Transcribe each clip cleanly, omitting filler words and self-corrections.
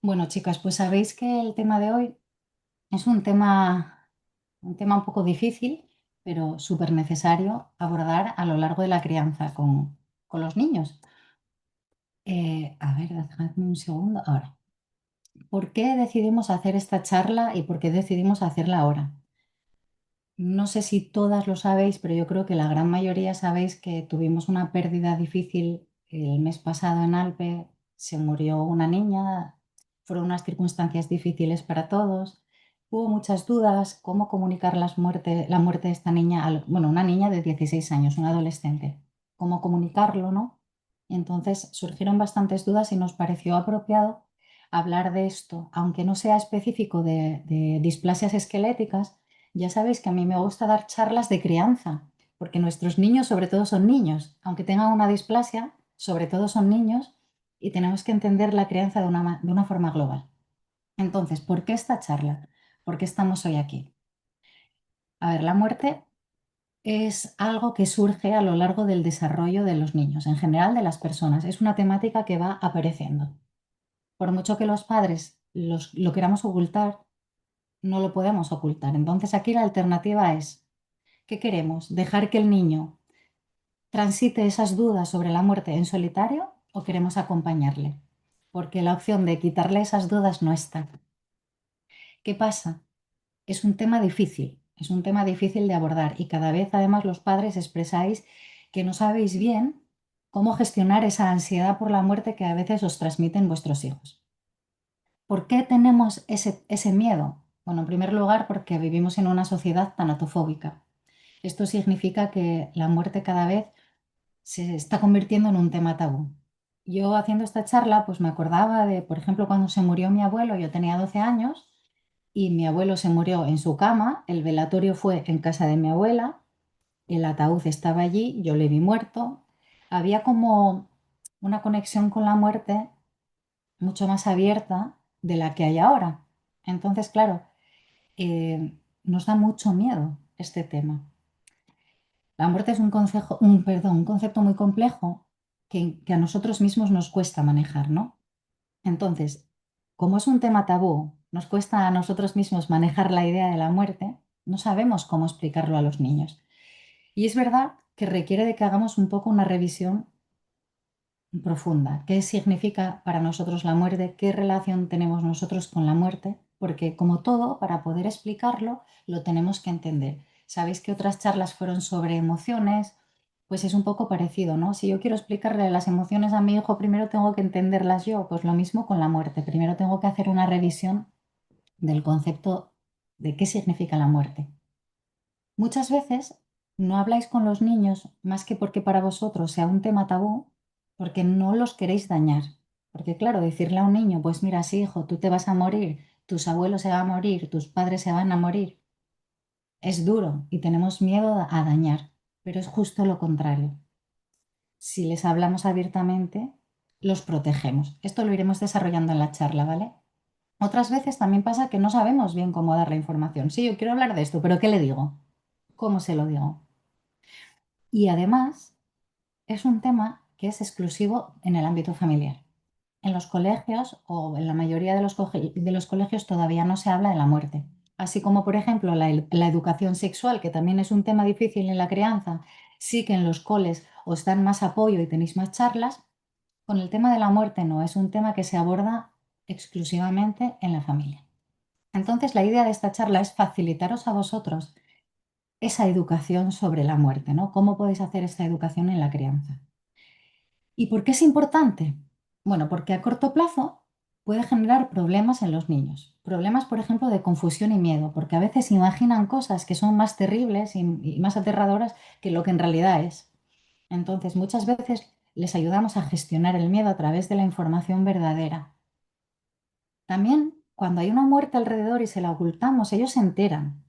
Bueno, chicas, pues sabéis que el tema de hoy es un tema un poco difícil, pero súper necesario abordar a lo largo de la crianza con los niños. A ver, dejadme un segundo. Ahora, ¿por qué decidimos hacer esta charla y por qué decidimos hacerla ahora? No sé si todas lo sabéis, pero yo creo que la gran mayoría sabéis que tuvimos una pérdida difícil el mes pasado en Alpe. Se murió una niña, fueron unas circunstancias difíciles para todos. Hubo muchas dudas, cómo comunicar la muerte de esta niña, bueno, una niña de 16 años, una adolescente, cómo comunicarlo, ¿no? Entonces surgieron bastantes dudas y nos pareció apropiado hablar de esto, aunque no sea específico de displasias esqueléticas. Ya sabéis que a mí me gusta dar charlas de crianza, porque nuestros niños sobre todo son niños, aunque tengan una displasia, sobre todo son niños y tenemos que entender la crianza de una forma global. Entonces, ¿por qué esta charla? ¿Por qué estamos hoy aquí? A ver, la muerte es algo que surge a lo largo del desarrollo de los niños, en general de las personas. Es una temática que va apareciendo. Por mucho que los padres lo queramos ocultar, no lo podemos ocultar. Entonces aquí la alternativa es: ¿qué queremos? ¿Dejar que el niño transite esas dudas sobre la muerte en solitario o queremos acompañarle? Porque la opción de quitarle esas dudas no está. ¿Qué pasa? Es un tema difícil de abordar y cada vez además los padres expresáis que no sabéis bien cómo gestionar esa ansiedad por la muerte que a veces os transmiten vuestros hijos. ¿Por qué tenemos ese miedo? Bueno, en primer lugar, porque vivimos en una sociedad tanatofóbica. Esto significa que la muerte cada vez se está convirtiendo en un tema tabú. Yo haciendo esta charla, pues me acordaba de, por ejemplo, cuando se murió mi abuelo. Yo tenía 12 años y mi abuelo se murió en su cama, el velatorio fue en casa de mi abuela, el ataúd estaba allí, yo le vi muerto. Había como una conexión con la muerte mucho más abierta de la que hay ahora. Entonces, claro, nos da mucho miedo este tema. La muerte es un concepto muy complejo que a nosotros mismos nos cuesta manejar, ¿no? Entonces, como es un tema tabú, nos cuesta a nosotros mismos manejar la idea de la muerte, no sabemos cómo explicarlo a los niños. Y es verdad que requiere de que hagamos un poco una revisión profunda. ¿Qué significa para nosotros la muerte? ¿Qué relación tenemos nosotros con la muerte? Porque como todo, para poder explicarlo, lo tenemos que entender. Sabéis que otras charlas fueron sobre emociones, pues es un poco parecido, ¿no? Si yo quiero explicarle las emociones a mi hijo, primero tengo que entenderlas yo, pues lo mismo con la muerte. Primero tengo que hacer una revisión del concepto de qué significa la muerte. Muchas veces no habláis con los niños más que porque para vosotros sea un tema tabú, porque no los queréis dañar. Porque claro, decirle a un niño, pues mira, sí, hijo, tú te vas a morir, tus abuelos se van a morir, tus padres se van a morir, es duro y tenemos miedo a dañar, pero es justo lo contrario. Si les hablamos abiertamente, los protegemos. Esto lo iremos desarrollando en la charla, ¿vale? Otras veces también pasa que no sabemos bien cómo dar la información. Sí, yo quiero hablar de esto, pero ¿qué le digo? ¿Cómo se lo digo? Y además es un tema que es exclusivo en el ámbito familiar. En los colegios o en la mayoría de los colegios todavía no se habla de la muerte. Así como, por ejemplo, la educación sexual, que también es un tema difícil en la crianza, sí que en los coles os dan más apoyo y tenéis más charlas. Con el tema de la muerte no, es un tema que se aborda exclusivamente en la familia. Entonces, la idea de esta charla es facilitaros a vosotros esa educación sobre la muerte, ¿no? ¿Cómo podéis hacer esta educación en la crianza? ¿Y por qué es importante? Bueno, porque a corto plazo puede generar problemas en los niños. Problemas, por ejemplo, de confusión y miedo, porque a veces imaginan cosas que son más terribles y más aterradoras que lo que en realidad es. Entonces, muchas veces les ayudamos a gestionar el miedo a través de la información verdadera. También, cuando hay una muerte alrededor y se la ocultamos, ellos se enteran,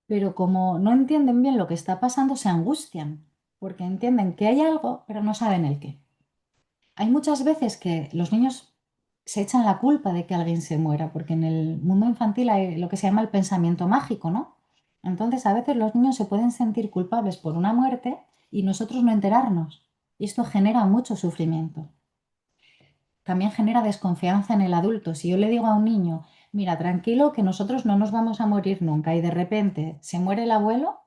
pero como no entienden bien lo que está pasando, se angustian, porque entienden que hay algo, pero no saben el qué. Hay muchas veces que los niños se echan la culpa de que alguien se muera, porque en el mundo infantil hay lo que se llama el pensamiento mágico, ¿no? Entonces, a veces los niños se pueden sentir culpables por una muerte y nosotros no enterarnos. Y esto genera mucho sufrimiento. también genera desconfianza en el adulto. Si yo le digo a un niño, mira, tranquilo, que nosotros no nos vamos a morir nunca y de repente se muere el abuelo,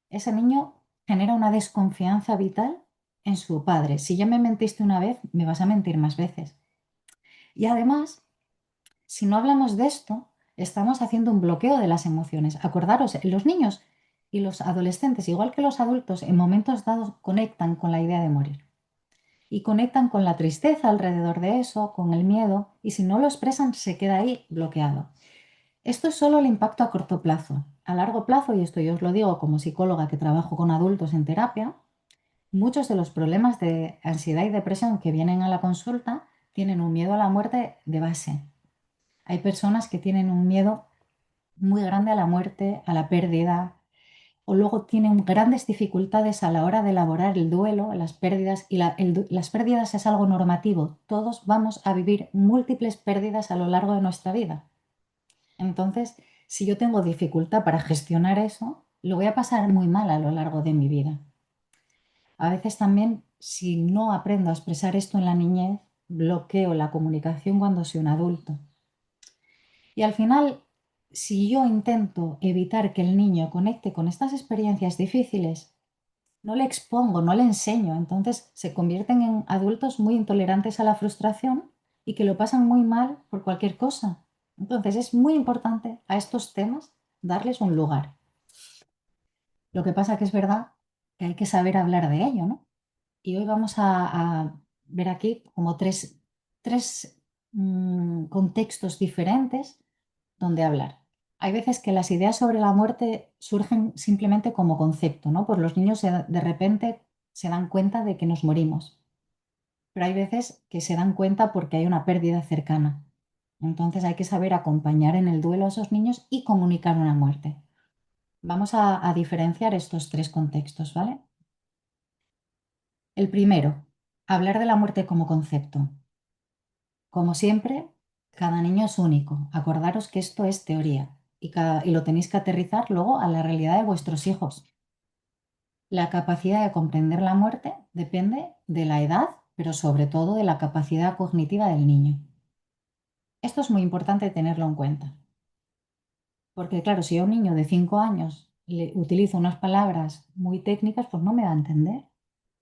ese niño genera una desconfianza vital en su padre. Si ya me mentiste una vez, me vas a mentir más veces. Y además, si no hablamos de esto, estamos haciendo un bloqueo de las emociones. Acordaros, los niños y los adolescentes, igual que los adultos, en momentos dados conectan con la idea de morir. Y conectan con la tristeza alrededor de eso, con el miedo, y si no lo expresan, se queda ahí bloqueado. Esto es solo el impacto a corto plazo. A largo plazo, y esto yo os lo digo como psicóloga que trabajo con adultos en terapia, muchos de los problemas de ansiedad y depresión que vienen a la consulta tienen un miedo a la muerte de base. Hay personas que tienen un miedo muy grande a la muerte, a la pérdida, o luego tienen grandes dificultades a la hora de elaborar el duelo, las pérdidas, y las pérdidas es algo normativo. Todos vamos a vivir múltiples pérdidas a lo largo de nuestra vida. Entonces, si yo tengo dificultad para gestionar eso, lo voy a pasar muy mal a lo largo de mi vida. A veces también, si no aprendo a expresar esto en la niñez, bloqueo la comunicación cuando soy un adulto. Y al final, si yo intento evitar que el niño conecte con estas experiencias difíciles, no le expongo, no le enseño, entonces se convierten en adultos muy intolerantes a la frustración y que lo pasan muy mal por cualquier cosa. Entonces es muy importante a estos temas darles un lugar. Lo que pasa que es verdad que hay que saber hablar de ello, ¿no? Y hoy vamos a ver aquí como tres contextos diferentes donde hablar. Hay veces que las ideas sobre la muerte surgen simplemente como concepto, ¿no? Pues los niños de repente se dan cuenta de que nos morimos, pero hay veces que se dan cuenta porque hay una pérdida cercana. Entonces hay que saber acompañar en el duelo a esos niños y comunicar una muerte. Vamos a diferenciar estos tres contextos, ¿vale? El primero, hablar de la muerte como concepto. Como siempre, cada niño es único. Acordaros que esto es teoría y lo tenéis que aterrizar luego a la realidad de vuestros hijos. La capacidad de comprender la muerte depende de la edad, pero sobre todo de la capacidad cognitiva del niño. Esto es muy importante tenerlo en cuenta, porque claro, si a un niño de 5 años le utilizo unas palabras muy técnicas, pues no me va a entender.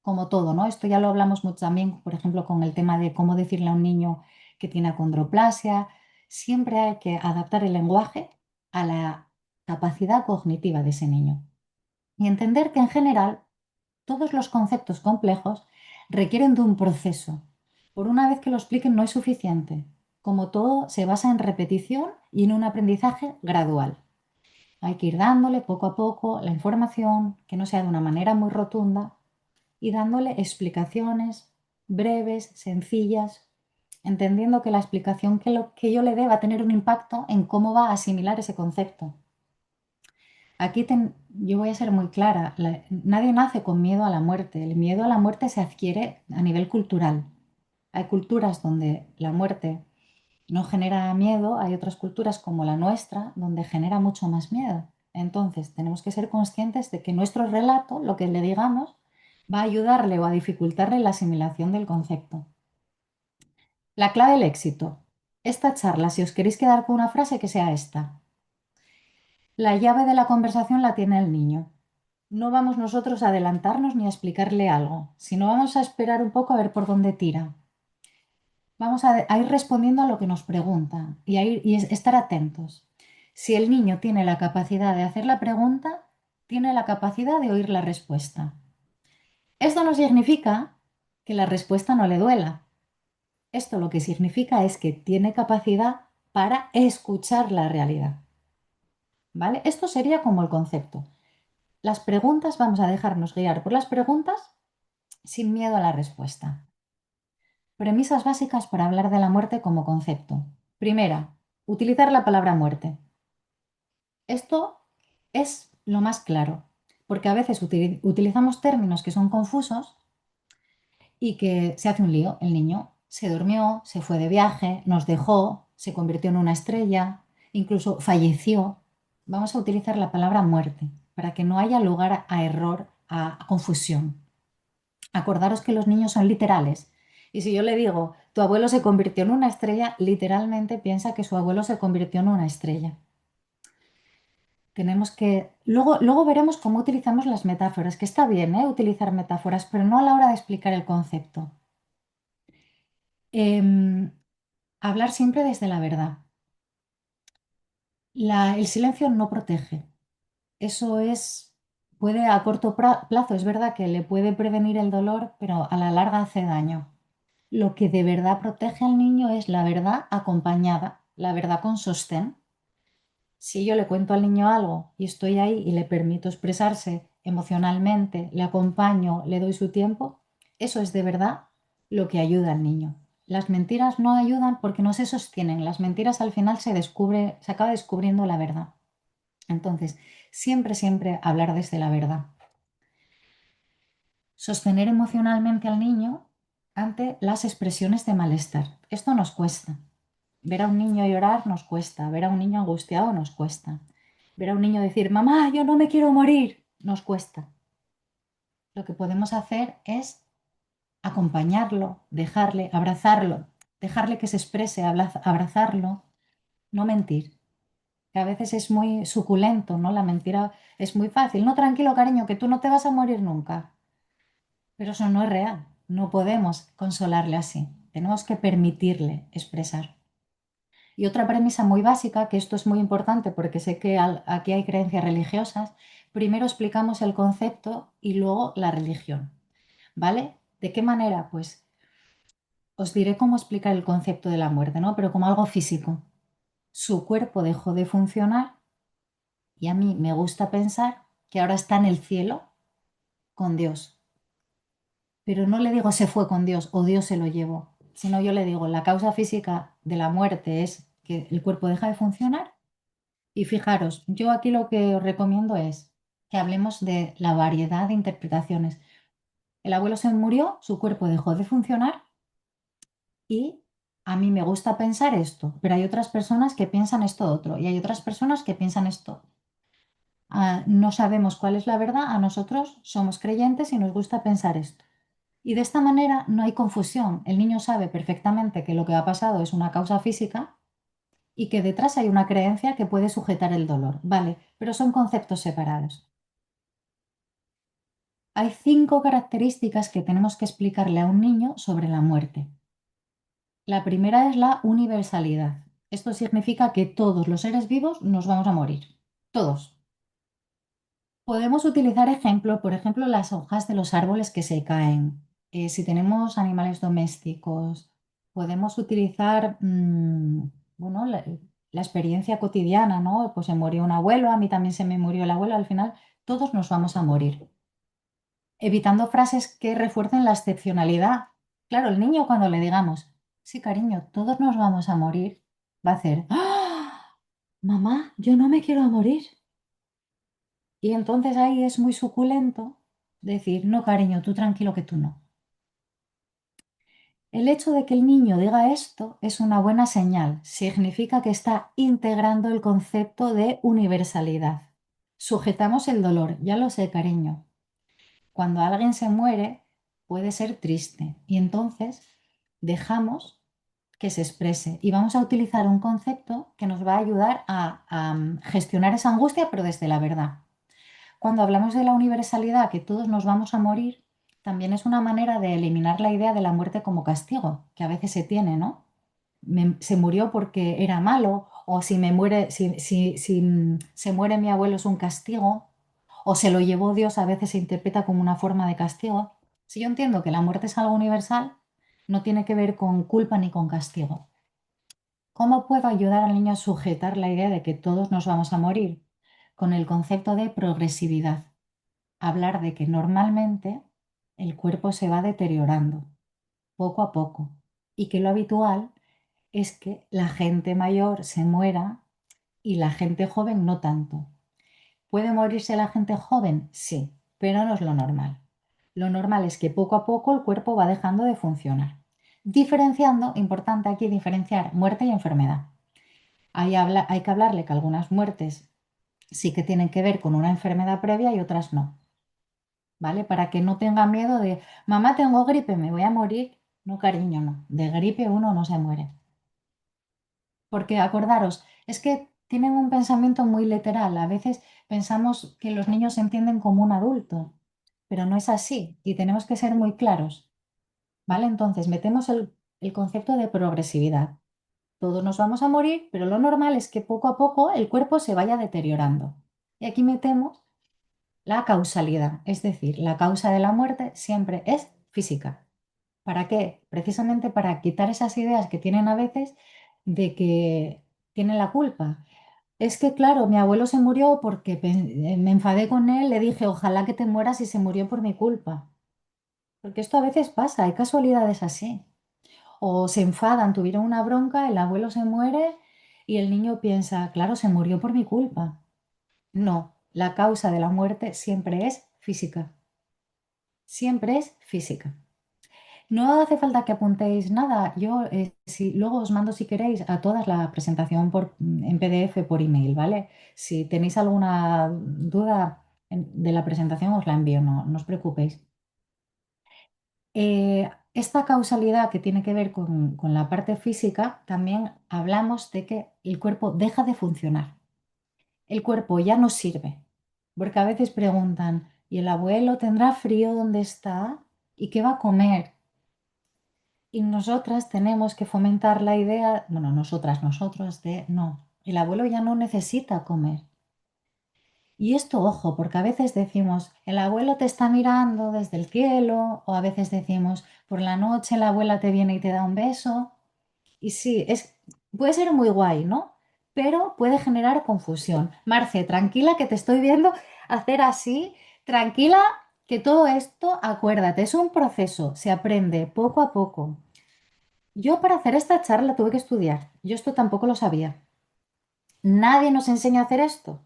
Como todo, ¿no? Esto ya lo hablamos mucho también, por ejemplo, con el tema de cómo decirle a un niño que tiene acondroplasia. Siempre hay que adaptar el lenguaje a la capacidad cognitiva de ese niño y entender que en general todos los conceptos complejos requieren de un proceso. Por una vez que lo expliquen no es suficiente. Como todo, se basa en repetición y en un aprendizaje gradual. Hay que ir dándole poco a poco la información, que no sea de una manera muy rotunda, y dándole explicaciones breves, sencillas, entendiendo que la explicación que yo le dé va a tener un impacto en cómo va a asimilar ese concepto. Aquí yo voy a ser muy clara, nadie nace con miedo a la muerte, el miedo a la muerte se adquiere a nivel cultural. Hay culturas donde la muerte no genera miedo, hay otras culturas como la nuestra donde genera mucho más miedo. Entonces, tenemos que ser conscientes de que nuestro relato, lo que le digamos, va a ayudarle o a dificultarle la asimilación del concepto. La clave del éxito. Esta charla, si os queréis quedar con una frase, que sea esta. La llave de la conversación la tiene el niño. No vamos nosotros a adelantarnos ni a explicarle algo, sino vamos a esperar un poco a ver por dónde tira. Vamos a ir respondiendo a lo que nos preguntan y estar atentos. Si el niño tiene la capacidad de hacer la pregunta, tiene la capacidad de oír la respuesta. Esto no significa que la respuesta no le duela. Esto lo que significa es que tiene capacidad para escuchar la realidad. ¿Vale? Esto sería como el concepto. Las preguntas, vamos a dejarnos guiar por las preguntas sin miedo a la respuesta. Premisas básicas para hablar de la muerte como concepto. Primera, utilizar la palabra muerte. Esto es lo más claro, porque a veces utilizamos términos que son confusos y que se hace un lío. El niño se durmió, se fue de viaje, nos dejó, se convirtió en una estrella, incluso falleció. Vamos a utilizar la palabra muerte para que no haya lugar a error, a confusión. Acordaros que los niños son literales. Y si yo le digo, tu abuelo se convirtió en una estrella, literalmente piensa que su abuelo se convirtió en una estrella. Tenemos que... Luego veremos cómo utilizamos las metáforas, que está bien, ¿eh? Utilizar metáforas, pero no a la hora de explicar el concepto. Hablar siempre desde la verdad. El silencio no protege. Eso puede a corto plazo, es verdad que le puede prevenir el dolor, pero a la larga hace daño. Lo que de verdad protege al niño es la verdad acompañada, la verdad con sostén. Si yo le cuento al niño algo y estoy ahí y le permito expresarse emocionalmente, le acompaño, le doy su tiempo, eso es de verdad lo que ayuda al niño. Las mentiras no ayudan porque no se sostienen. Las mentiras al final se acaba descubriendo la verdad. Entonces, siempre, siempre hablar desde la verdad. Sostener emocionalmente al niño ante las expresiones de malestar. Esto nos cuesta. Ver a un niño llorar nos cuesta, ver a un niño angustiado nos cuesta, ver a un niño decir, mamá, yo no me quiero morir, nos cuesta. Lo que podemos hacer es acompañarlo, dejarle, abrazarlo, dejarle que se exprese, abrazarlo, no mentir, que a veces es muy suculento, ¿no? La mentira es muy fácil. No, tranquilo, cariño, que tú no te vas a morir nunca. Pero eso no es real. No podemos consolarle así. Tenemos que permitirle expresar. Y otra premisa muy básica, que esto es muy importante porque sé que aquí hay creencias religiosas, primero explicamos el concepto y luego la religión. ¿Vale? ¿De qué manera? Pues os diré cómo explicar el concepto de la muerte, ¿no? Pero como algo físico. Su cuerpo dejó de funcionar y a mí me gusta pensar que ahora está en el cielo con Dios. Pero no le digo se fue con Dios o Dios se lo llevó, sino yo le digo la causa física de la muerte es que el cuerpo deja de funcionar. Y fijaros, yo aquí lo que os recomiendo es que hablemos de la variedad de interpretaciones. El abuelo se murió, su cuerpo dejó de funcionar y a mí me gusta pensar esto, pero hay otras personas que piensan esto otro y hay otras personas que piensan esto. No sabemos cuál es la verdad, a nosotros somos creyentes y nos gusta pensar esto. Y de esta manera no hay confusión. El niño sabe perfectamente que lo que ha pasado es una causa física y que detrás hay una creencia que puede sujetar el dolor. Vale, pero son conceptos separados. Hay 5 características que tenemos que explicarle a un niño sobre la muerte. La primera es la universalidad. Esto significa que todos los seres vivos nos vamos a morir. Todos. Podemos utilizar ejemplos, por ejemplo, las hojas de los árboles que se caen. Si tenemos animales domésticos, podemos utilizar, bueno, la experiencia cotidiana, ¿no? Pues se murió un abuelo, a mí también se me murió el abuelo, al final todos nos vamos a morir. Evitando frases que refuercen la excepcionalidad. Claro, el niño cuando le digamos, sí, cariño, todos nos vamos a morir, va a hacer, ¡ah! Mamá, yo no me quiero morir. Y entonces ahí es muy suculento decir, no, cariño, tú tranquilo que tú no. El hecho de que el niño diga esto es una buena señal. Significa que está integrando el concepto de universalidad. Sujetamos el dolor, ya lo sé, cariño. Cuando alguien se muere puede ser triste y entonces dejamos que se exprese y vamos a utilizar un concepto que nos va a ayudar a gestionar esa angustia, pero desde la verdad. Cuando hablamos de la universalidad, que todos nos vamos a morir, también es una manera de eliminar la idea de la muerte como castigo, que a veces se tiene, ¿no? Se murió porque era malo, o si me muere, si se muere mi abuelo es un castigo, o se lo llevó Dios, a veces se interpreta como una forma de castigo. Si yo entiendo que la muerte es algo universal, no tiene que ver con culpa ni con castigo. ¿Cómo puedo ayudar al niño a sujetar la idea de que todos nos vamos a morir? Con el concepto de progresividad. Hablar de que normalmente el cuerpo se va deteriorando poco a poco y que lo habitual es que la gente mayor se muera y la gente joven no tanto. ¿Puede morirse la gente joven? Sí, pero no es lo normal. Lo normal es que poco a poco el cuerpo va dejando de funcionar. Diferenciando, importante aquí diferenciar muerte y enfermedad. Hay que hablarle que algunas muertes sí que tienen que ver con una enfermedad previa y otras no. ¿Vale? Para que no tenga miedo de, mamá, tengo gripe, me voy a morir. No, cariño, no. De gripe uno no se muere. Porque acordaros, es que tienen un pensamiento muy literal. A veces pensamos que los niños se entienden como un adulto, pero no es así y tenemos que ser muy claros, ¿vale? Entonces, metemos el concepto de progresividad. Todos nos vamos a morir, pero lo normal es que poco a poco el cuerpo se vaya deteriorando. Y aquí metemos la causalidad, es decir, la causa de la muerte siempre es física. ¿Para qué? Precisamente para quitar esas ideas que tienen a veces de que tienen la culpa. Es que, claro, mi abuelo se murió porque me enfadé con él, le dije, ojalá que te mueras y se murió por mi culpa. Porque esto a veces pasa, hay casualidades así. O se enfadan, tuvieron una bronca, el abuelo se muere y el niño piensa, claro, se murió por mi culpa. No, la causa de la muerte siempre es física. Siempre es física. No hace falta que apuntéis nada. Yo si, luego os mando si queréis a todas la presentación en PDF por email, ¿vale? Si tenéis alguna duda de la presentación os la envío, no os preocupéis. Esta causalidad que tiene que ver con la parte física, también hablamos de que el cuerpo deja de funcionar. El cuerpo ya no sirve. Porque a veces preguntan, ¿y el abuelo tendrá frío donde está? ¿Y qué va a comer? Y nosotras tenemos que fomentar la idea, bueno, nosotros, de no, el abuelo ya no necesita comer. Y esto, ojo, porque a veces decimos, el abuelo te está mirando desde el cielo, o a veces decimos, por la noche la abuela te viene y te da un beso. Y sí, puede ser muy guay, ¿no? Pero puede generar confusión. Marce, tranquila que te estoy viendo hacer así, tranquila que todo esto, acuérdate, es un proceso, se aprende poco a poco. Yo para hacer esta charla tuve que estudiar. Yo esto tampoco lo sabía. Nadie nos enseña a hacer esto.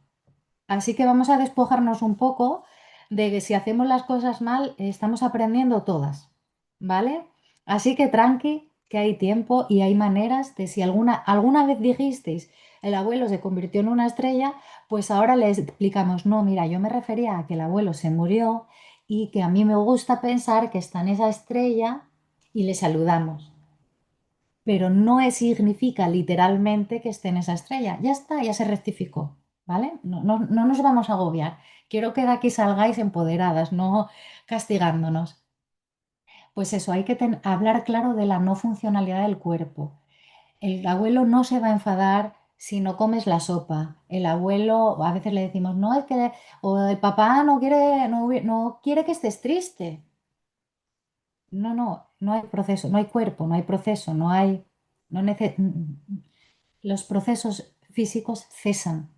Así que vamos a despojarnos un poco de que si hacemos las cosas mal, estamos aprendiendo todas. ¿Vale? Así que tranqui, que hay tiempo y hay maneras de si alguna vez dijisteis el abuelo se convirtió en una estrella, pues ahora les explicamos, no, mira, yo me refería a que el abuelo se murió y que a mí me gusta pensar que está en esa estrella y le saludamos, pero no significa literalmente que esté en esa estrella. Ya está, ya se rectificó, ¿vale? No nos vamos a agobiar. Quiero que de aquí salgáis empoderadas, no castigándonos. Pues eso, hay que hablar claro de la no funcionalidad del cuerpo. El abuelo no se va a enfadar si no comes la sopa. El abuelo, a veces le decimos, no, es que, o el papá no quiere que estés triste. No hay proceso, no hay cuerpo, no hay proceso, no nece- los procesos físicos cesan.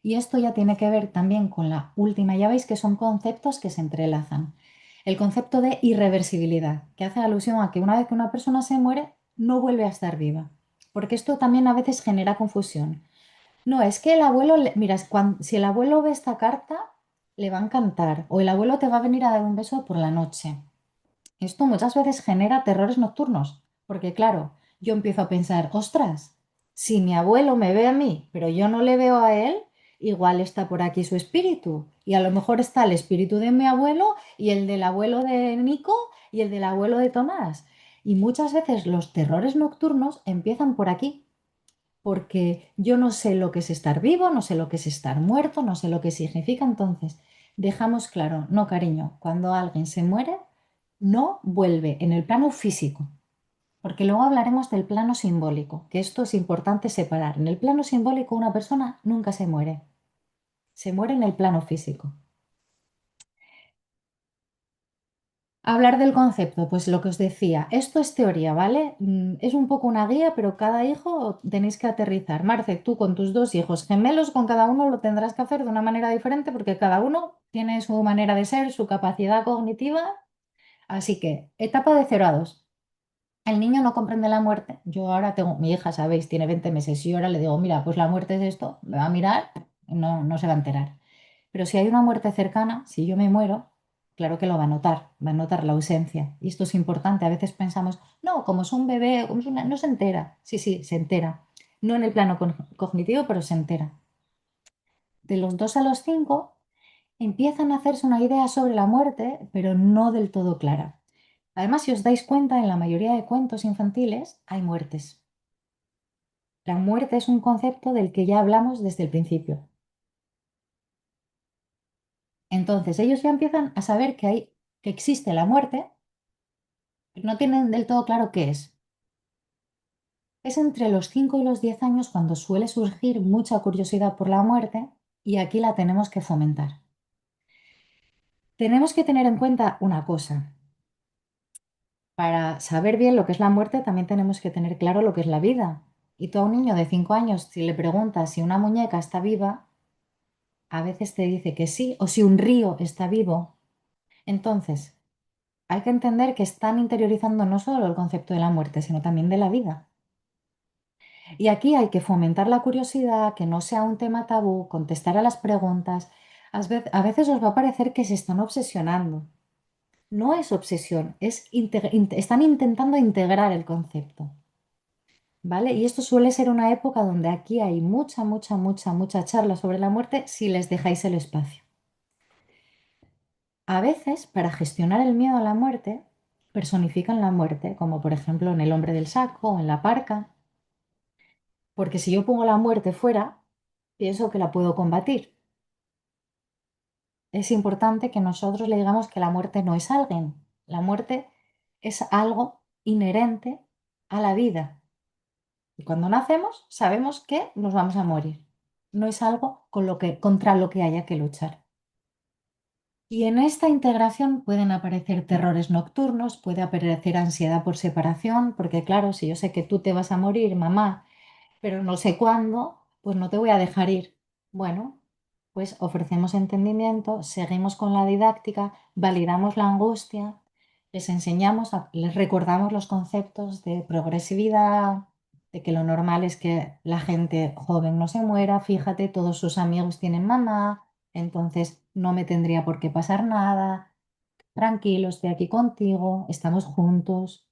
Y esto ya tiene que ver también con la última, ya veis que son conceptos que se entrelazan. El concepto de irreversibilidad, que hace alusión a que una vez que una persona se muere, no vuelve a estar viva. Porque esto también a veces genera confusión. No, es que el abuelo, mira, si el abuelo ve esta carta, le va a encantar. O el abuelo te va a venir a dar un beso por la noche. Esto muchas veces genera terrores nocturnos, porque claro, yo empiezo a pensar, ostras, si mi abuelo me ve a mí, pero yo no le veo a él, igual está por aquí su espíritu. Y a lo mejor está el espíritu de mi abuelo y el del abuelo de Nico y el del abuelo de Tomás. Y muchas veces los terrores nocturnos empiezan por aquí, porque yo no sé lo que es estar vivo, no sé lo que es estar muerto, no sé lo que significa. Entonces, dejamos claro, no, cariño, cuando alguien se muere, no vuelve en el plano físico, porque luego hablaremos del plano simbólico, que esto es importante separar. En el plano simbólico una persona nunca se muere en el plano físico. Hablar del concepto, pues lo que os decía, esto es teoría, ¿vale? Es un poco una guía, pero cada hijo tenéis que aterrizar. Marce, tú con tus dos hijos gemelos, con cada uno lo tendrás que hacer de una manera diferente porque cada uno tiene su manera de ser, su capacidad cognitiva. Así que, etapa de 0 a 2. El niño no comprende la muerte. Yo ahora tengo, mi hija, sabéis, tiene 20 meses y yo ahora le digo, mira, pues la muerte es esto, me va a mirar, no se va a enterar. Pero si hay una muerte cercana, si yo me muero, claro que lo va a notar la ausencia. Y esto es importante. A veces pensamos, no, como es un bebé, no se entera. Sí, sí, se entera. No en el plano cognitivo, pero se entera. De los 2 a los 5 empiezan a hacerse una idea sobre la muerte, pero no del todo clara. Además, si os dais cuenta, en la mayoría de cuentos infantiles hay muertes. La muerte es un concepto del que ya hablamos desde el principio. Entonces, ellos ya empiezan a saber que existe la muerte, pero no tienen del todo claro qué es. Es entre los 5 y los 10 años cuando suele surgir mucha curiosidad por la muerte y aquí la tenemos que fomentar. Tenemos que tener en cuenta una cosa. Para saber bien lo que es la muerte, también tenemos que tener claro lo que es la vida. Y tú a un niño de 5 años, si le preguntas si una muñeca está viva, a veces te dice que sí, o si un río está vivo. Entonces, hay que entender que están interiorizando no solo el concepto de la muerte, sino también de la vida. Y aquí hay que fomentar la curiosidad, que no sea un tema tabú, contestar a las preguntas. A veces os va a parecer que se están obsesionando. No es obsesión, están intentando integrar el concepto. ¿Vale? Y esto suele ser una época donde aquí hay mucha charla sobre la muerte si les dejáis el espacio. A veces, para gestionar el miedo a la muerte, personifican la muerte, como por ejemplo en El hombre del saco o en La parca, porque si yo pongo la muerte fuera, pienso que la puedo combatir. Es importante que nosotros le digamos que la muerte no es alguien, la muerte es algo inherente a la vida. Y cuando nacemos, sabemos que nos vamos a morir. No es algo contra lo que haya que luchar. Y en esta integración pueden aparecer terrores nocturnos, puede aparecer ansiedad por separación, porque claro, si yo sé que tú te vas a morir, mamá, pero no sé cuándo, pues no te voy a dejar ir. Bueno, pues ofrecemos entendimiento, seguimos con la didáctica, validamos la angustia, les enseñamos, les recordamos los conceptos de progresividad, de que lo normal es que la gente joven no se muera, fíjate, todos sus amigos tienen mamá, entonces no me tendría por qué pasar nada, tranquilo, estoy aquí contigo, estamos juntos.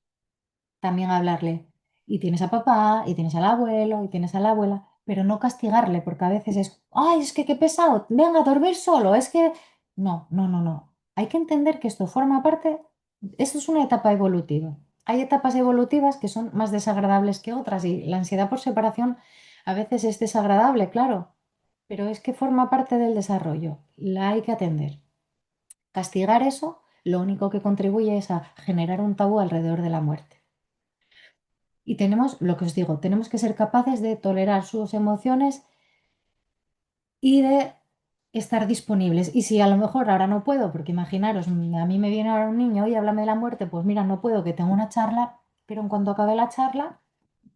También hablarle, y tienes a papá, y tienes al abuelo, y tienes a la abuela, pero no castigarle, porque a veces es, ay, es que qué pesado, venga a dormir solo, es que... No, no, no, no. Hay que entender que esto forma parte, esto es una etapa evolutiva. Hay etapas evolutivas que son más desagradables que otras, y la ansiedad por separación a veces es desagradable, claro, pero es que forma parte del desarrollo, la hay que atender. Castigar eso, lo único que contribuye es a generar un tabú alrededor de la muerte. Y tenemos, lo que os digo, tenemos que ser capaces de tolerar sus emociones y de estar disponibles. Y si a lo mejor ahora no puedo, porque imaginaros, a mí me viene ahora un niño y háblame de la muerte, pues mira, no puedo, que tengo una charla, pero en cuanto acabe la charla,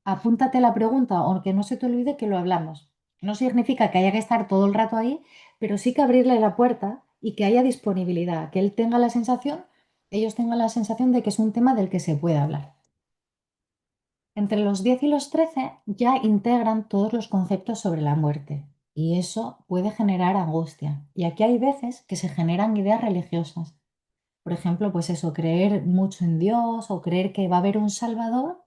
apúntate la pregunta o que no se te olvide que lo hablamos. No significa que haya que estar todo el rato ahí, pero sí que abrirle la puerta y que haya disponibilidad, que él tenga la sensación, ellos tengan la sensación de que es un tema del que se puede hablar. Entre los 10 y los 13 ya integran todos los conceptos sobre la muerte y eso puede generar angustia. Y aquí hay veces que se generan ideas religiosas. Por ejemplo, pues eso, creer mucho en Dios o creer que va a haber un Salvador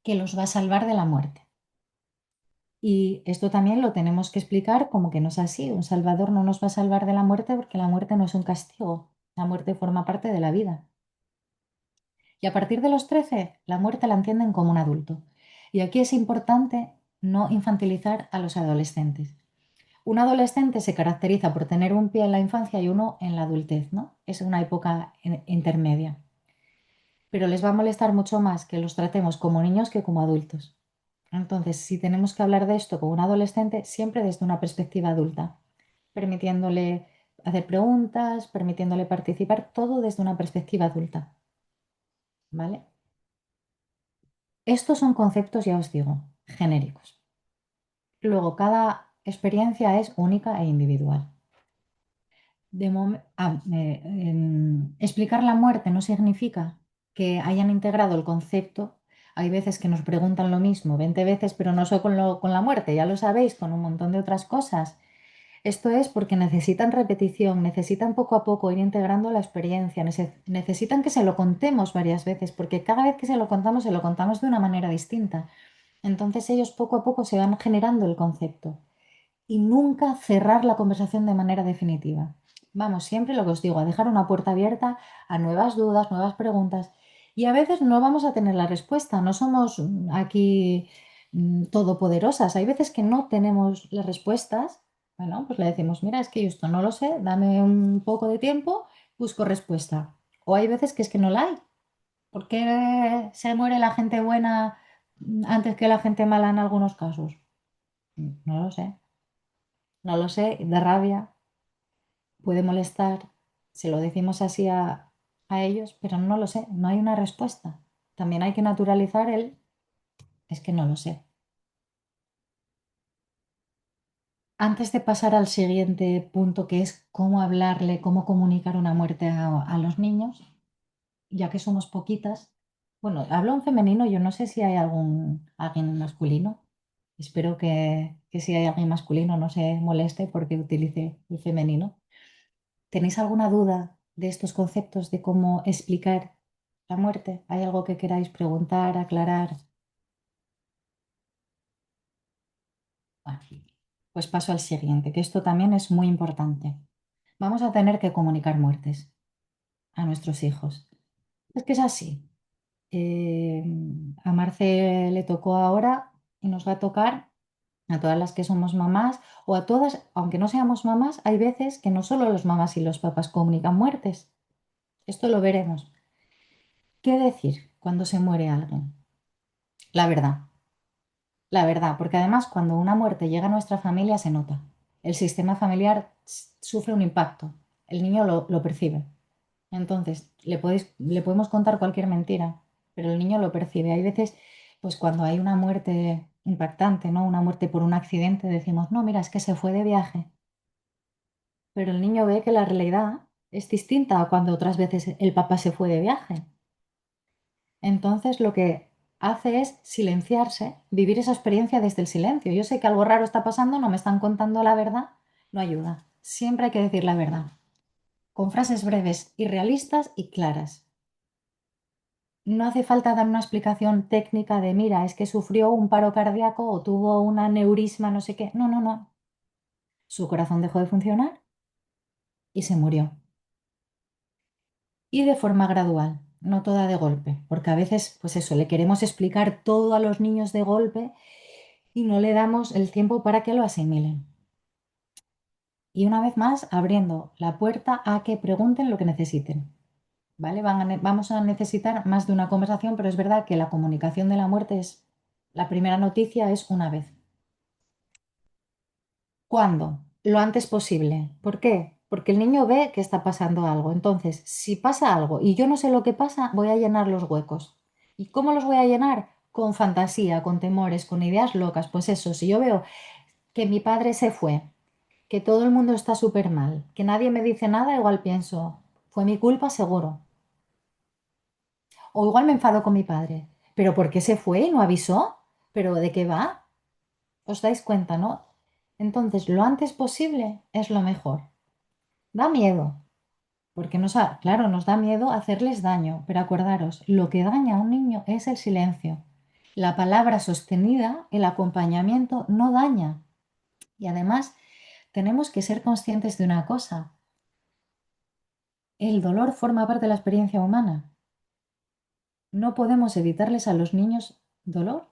que los va a salvar de la muerte. Y esto también lo tenemos que explicar como que no es así. Un Salvador no nos va a salvar de la muerte porque la muerte no es un castigo. La muerte forma parte de la vida. Y a partir de los 13, la muerte la entienden como un adulto. Y aquí es importante no infantilizar a los adolescentes. Un adolescente se caracteriza por tener un pie en la infancia y uno en la adultez, ¿no? Es una época intermedia. Pero les va a molestar mucho más que los tratemos como niños que como adultos. Entonces, si tenemos que hablar de esto con un adolescente, siempre desde una perspectiva adulta, permitiéndole hacer preguntas, permitiéndole participar, todo desde una perspectiva adulta, ¿vale? Estos son conceptos, ya os digo, genéricos. Luego, cada experiencia es única e individual. Explicar la muerte no significa que hayan integrado el concepto. Hay veces que nos preguntan lo mismo 20 veces, pero no solo con la muerte, ya lo sabéis, con un montón de otras cosas. Esto es porque necesitan repetición, necesitan poco a poco ir integrando la experiencia, necesitan que se lo contemos varias veces, porque cada vez que se lo contamos de una manera distinta. Entonces ellos poco a poco se van generando el concepto y nunca cerrar la conversación de manera definitiva. vamos siempre lo que os digo, a dejar una puerta abierta a nuevas dudas, nuevas preguntas. Y a veces no vamos a tener la respuesta, no somos aquí todopoderosas. Hay veces que no tenemos las respuestas. Bueno, pues le decimos, mira, es que yo esto no lo sé, dame un poco de tiempo, busco respuesta. O hay veces que es que no la hay. ¿Por qué se muere la gente buena antes que la gente mala en algunos casos? No lo sé, no lo sé, de rabia, puede molestar, se lo decimos así a ellos, pero no lo sé, no hay una respuesta. También hay que naturalizar es que no lo sé. Antes de pasar al siguiente punto, que es cómo hablarle, cómo comunicar una muerte a los niños, ya que somos poquitas. Bueno, hablo en femenino, yo no sé si hay alguien masculino. Espero que si hay alguien masculino no se moleste porque utilice el femenino. ¿Tenéis alguna duda de estos conceptos de cómo explicar la muerte? ¿Hay algo que queráis preguntar, aclarar? Bueno, pues paso al siguiente, que esto también es muy importante. Vamos a tener que comunicar muertes a nuestros hijos. Es que es así. Eh, a Marce le tocó ahora y nos va a tocar a todas las que somos mamás o a todas, aunque no seamos mamás, hay veces que no solo los mamás y los papás comunican muertes. Esto lo veremos. ¿Qué decir cuando se muere alguien? La verdad, la verdad, porque además cuando una muerte llega a nuestra familia se nota. El sistema familiar sufre un impacto, el niño lo percibe. Entonces, le podemos contar cualquier mentira, pero el niño lo percibe. Hay veces, pues cuando hay una muerte impactante, ¿no? Una muerte por un accidente, decimos, no, mira, es que se fue de viaje. Pero el niño ve que la realidad es distinta a cuando otras veces el papá se fue de viaje. Entonces, lo que hace es silenciarse, vivir esa experiencia desde el silencio. Yo sé que algo raro está pasando, no me están contando la verdad, no ayuda. Siempre hay que decir la verdad, con frases breves y realistas y claras. No hace falta dar una explicación técnica de, mira, es que sufrió un paro cardíaco o tuvo una neurisma, no sé qué. No, no, no. Su corazón dejó de funcionar y se murió. Y de forma gradual, no toda de golpe, porque a veces, pues eso, le queremos explicar todo a los niños de golpe y no le damos el tiempo para que lo asimilen. Y una vez más, abriendo la puerta a que pregunten lo que necesiten. ¿Vale? Vamos a necesitar más de una conversación, pero es verdad que la comunicación de la muerte es, la primera noticia es una vez. ¿Cuándo? Lo antes posible. ¿Por qué? Porque el niño ve que está pasando algo. Entonces, si pasa algo y yo no sé lo que pasa, voy a llenar los huecos. ¿Y cómo los voy a llenar? Con fantasía, con temores, con ideas locas. Pues eso, si yo veo que mi padre se fue, que todo el mundo está súper mal, que nadie me dice nada, igual pienso, fue mi culpa seguro. O igual me enfado con mi padre. ¿Pero por qué se fue y no avisó? ¿Pero de qué va? ¿Os dais cuenta, no? Entonces, lo antes posible es lo mejor. Da miedo, porque claro, nos da miedo hacerles daño, pero acordaros, lo que daña a un niño es el silencio. La palabra sostenida, el acompañamiento, no daña. Y además, tenemos que ser conscientes de una cosa. El dolor forma parte de la experiencia humana. No podemos evitarles a los niños dolor.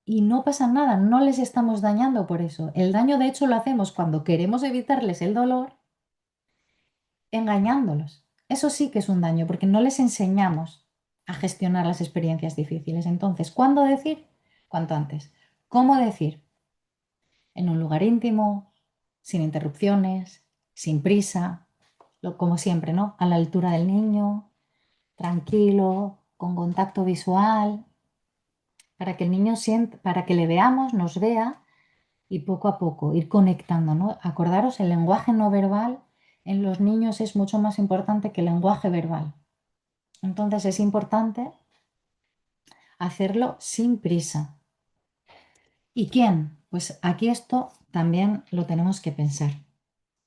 Y no pasa nada, no les estamos dañando por eso. El daño, de hecho, lo hacemos cuando queremos evitarles el dolor engañándolos. Eso sí que es un daño, porque no les enseñamos a gestionar las experiencias difíciles. Entonces, ¿cuándo decir? Cuanto antes. ¿Cómo decir? En un lugar íntimo, sin interrupciones, sin prisa, como siempre, ¿no? A la altura del niño, tranquilo, con contacto visual, para que el niño sienta, para que le veamos, nos vea y poco a poco ir conectando, ¿no? Acordaros, el lenguaje no verbal en los niños es mucho más importante que el lenguaje verbal. Entonces es importante hacerlo sin prisa. ¿Y quién? Pues aquí esto también lo tenemos que pensar.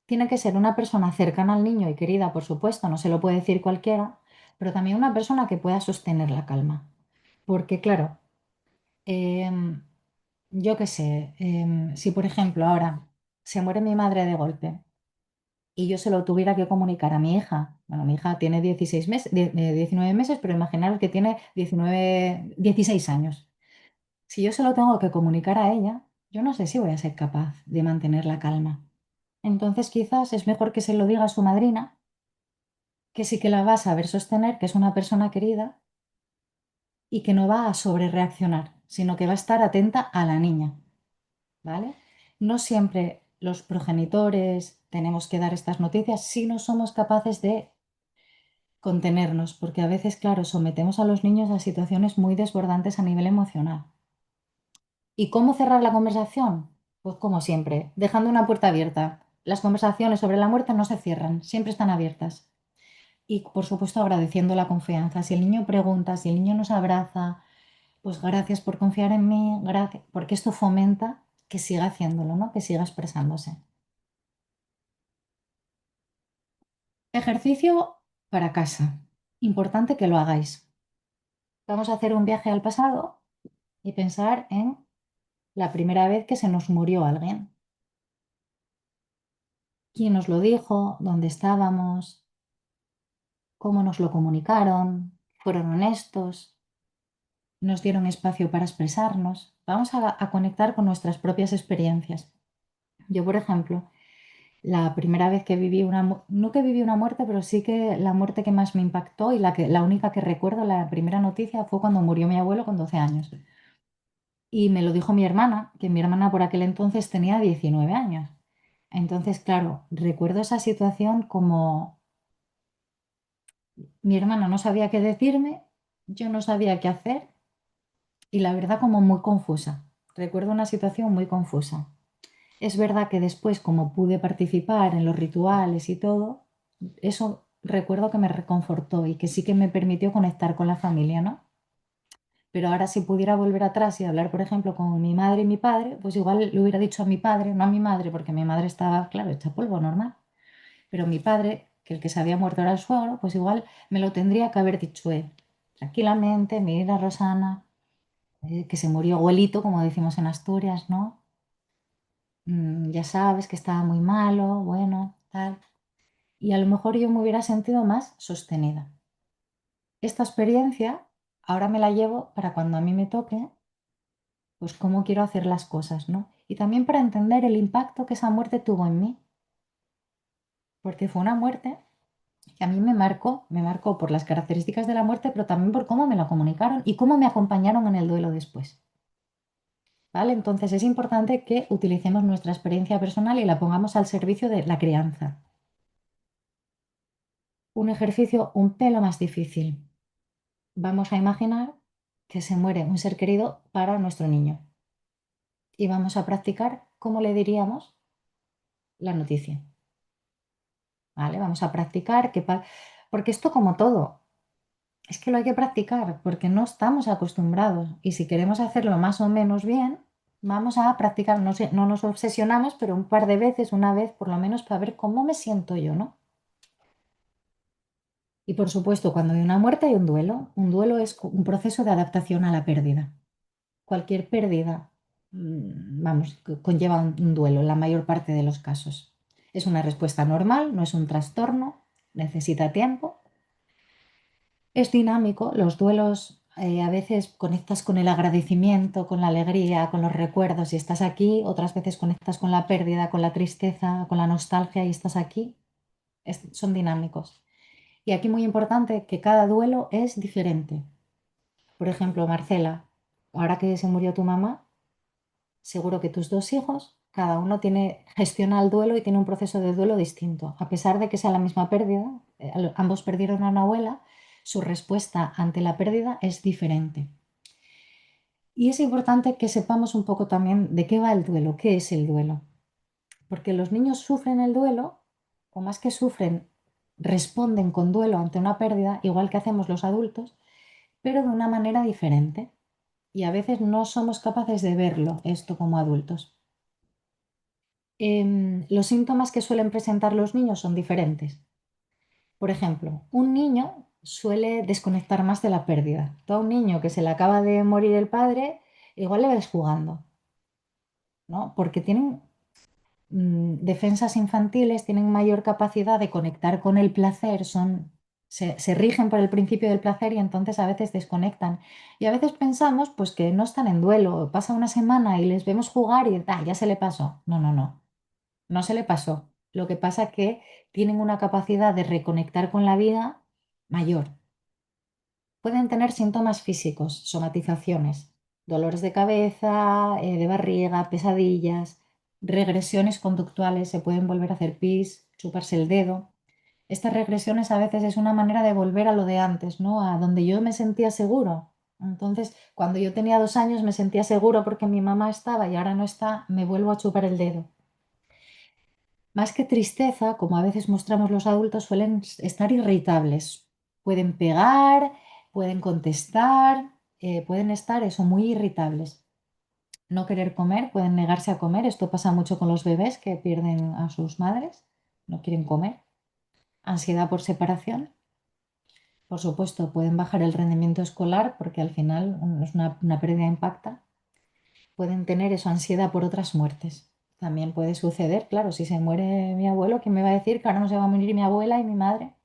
Tiene que ser una persona cercana al niño y querida, por supuesto, no se lo puede decir cualquiera, pero también una persona que pueda sostener la calma. Porque claro, em, yo qué sé, si por ejemplo ahora se muere mi madre de golpe, y yo se lo tuviera que comunicar a mi hija. Bueno, mi hija tiene 16 meses, 19 meses, pero imaginaros que tiene 19, 16 años. Si yo se lo tengo que comunicar a ella, yo no sé si voy a ser capaz de mantener la calma. Entonces quizás es mejor que se lo diga a su madrina, que sí que la va a saber sostener, que es una persona querida y que no va a sobrereaccionar, sino que va a estar atenta a la niña, ¿vale? No siempre los progenitores tenemos que dar estas noticias si no somos capaces de contenernos, porque a veces, claro, sometemos a los niños a situaciones muy desbordantes a nivel emocional. ¿Y cómo cerrar la conversación? Pues como siempre, dejando una puerta abierta. Las conversaciones sobre la muerte no se cierran, siempre están abiertas. Y por supuesto agradeciendo la confianza. Si el niño pregunta, si el niño nos abraza, pues gracias por confiar en mí, gracias, porque esto fomenta que siga haciéndolo, ¿no? Que siga expresándose. Ejercicio para casa. Importante que lo hagáis. Vamos a hacer un viaje al pasado y pensar en la primera vez que se nos murió alguien. ¿Quién nos lo dijo? ¿Dónde estábamos? ¿Cómo nos lo comunicaron? ¿Fueron honestos? ¿Nos dieron espacio para expresarnos? Vamos a conectar con nuestras propias experiencias. Yo, por ejemplo, la primera vez que viví no que viví una muerte, pero sí que la muerte que más me impactó y la única que recuerdo, la primera noticia fue cuando murió mi abuelo con 12 años. Y me lo dijo mi hermana, que mi hermana por aquel entonces tenía 19 años. Entonces, claro, recuerdo esa situación como mi hermana no sabía qué decirme, yo no sabía qué hacer y la verdad como muy confusa. Recuerdo una situación muy confusa. Es verdad que después, como pude participar en los rituales y todo, eso recuerdo que me reconfortó y que sí que me permitió conectar con la familia, ¿no? Pero ahora si pudiera volver atrás y hablar, por ejemplo, con mi madre y mi padre, pues igual le hubiera dicho a mi padre, no a mi madre, porque mi madre estaba, claro, hecha polvo normal, pero mi padre, que el que se había muerto era el suegro, pues igual me lo tendría que haber dicho él. Tranquilamente, mira, Rosana, que se murió abuelito, como decimos en Asturias, ¿no? Ya sabes que estaba muy malo, bueno, tal. Y a lo mejor yo me hubiera sentido más sostenida. Esta experiencia ahora me la llevo para cuando a mí me toque, pues cómo quiero hacer las cosas, ¿no? Y también para entender el impacto que esa muerte tuvo en mí, porque fue una muerte que a mí me marcó por las características de la muerte, pero también por cómo me la comunicaron y cómo me acompañaron en el duelo después. ¿Vale? Entonces es importante que utilicemos nuestra experiencia personal y la pongamos al servicio de la crianza. Un ejercicio un pelo más difícil. Vamos a imaginar que se muere un ser querido para nuestro niño y vamos a practicar cómo le diríamos la noticia. ¿Vale? Vamos a practicar porque esto como todo, es que lo hay que practicar porque no estamos acostumbrados y si queremos hacerlo más o menos bien, vamos a practicar, no, no nos obsesionamos, pero un par de veces, una vez por lo menos para ver cómo me siento yo, ¿no? Y por supuesto, cuando hay una muerte hay un duelo. Un duelo es un proceso de adaptación a la pérdida. Cualquier pérdida, vamos, conlleva un duelo en la mayor parte de los casos. Es una respuesta normal, no es un trastorno, necesita tiempo. Es dinámico, los duelos a veces conectas con el agradecimiento, con la alegría, con los recuerdos y estás aquí, otras veces conectas con la pérdida, con la tristeza, con la nostalgia y estás aquí. Son dinámicos. Y aquí muy importante que cada duelo es diferente. Por ejemplo, Marcela, ahora que se murió tu mamá, seguro que tus dos hijos, cada uno gestiona el duelo y tiene un proceso de duelo distinto. A pesar de que sea la misma pérdida, ambos perdieron a una abuela, su respuesta ante la pérdida es diferente. Y es importante que sepamos un poco también de qué va el duelo, qué es el duelo. Porque los niños sufren el duelo, o más que sufren, responden con duelo ante una pérdida, igual que hacemos los adultos, pero de una manera diferente. Y a veces no somos capaces de verlo esto como adultos. Los síntomas que suelen presentar los niños son diferentes. Por ejemplo, un niño suele desconectar más de la pérdida. Tú a un niño que se le acaba de morir el padre, igual le ves jugando, ¿no? Porque tienen defensas infantiles tienen mayor capacidad de conectar con el placer, se rigen por el principio del placer y entonces a veces desconectan. Y a veces pensamos pues que no están en duelo, pasa una semana y les vemos jugar y ya se le pasó. No, no, no, no se le pasó. Lo que pasa es que tienen una capacidad de reconectar con la vida mayor. Pueden tener síntomas físicos, somatizaciones, dolores de cabeza, de barriga, pesadillas, regresiones conductuales, se pueden volver a hacer pis, chuparse el dedo. Estas regresiones a veces es una manera de volver a lo de antes, ¿no? A donde yo me sentía seguro. Entonces, cuando yo tenía 2 años me sentía seguro porque mi mamá estaba y ahora no está, me vuelvo a chupar el dedo. Más que tristeza, como a veces mostramos los adultos, suelen estar irritables. Pueden pegar, pueden contestar, pueden estar eso, muy irritables. No querer comer, pueden negarse a comer. Esto pasa mucho con los bebés que pierden a sus madres, no quieren comer. Ansiedad por separación. Por supuesto, pueden bajar el rendimiento escolar porque al final es una pérdida impacta. Pueden tener eso, ansiedad por otras muertes. También puede suceder, claro, si se muere mi abuelo, ¿quién me va a decir que ahora no se va a morir mi abuela y mi madre?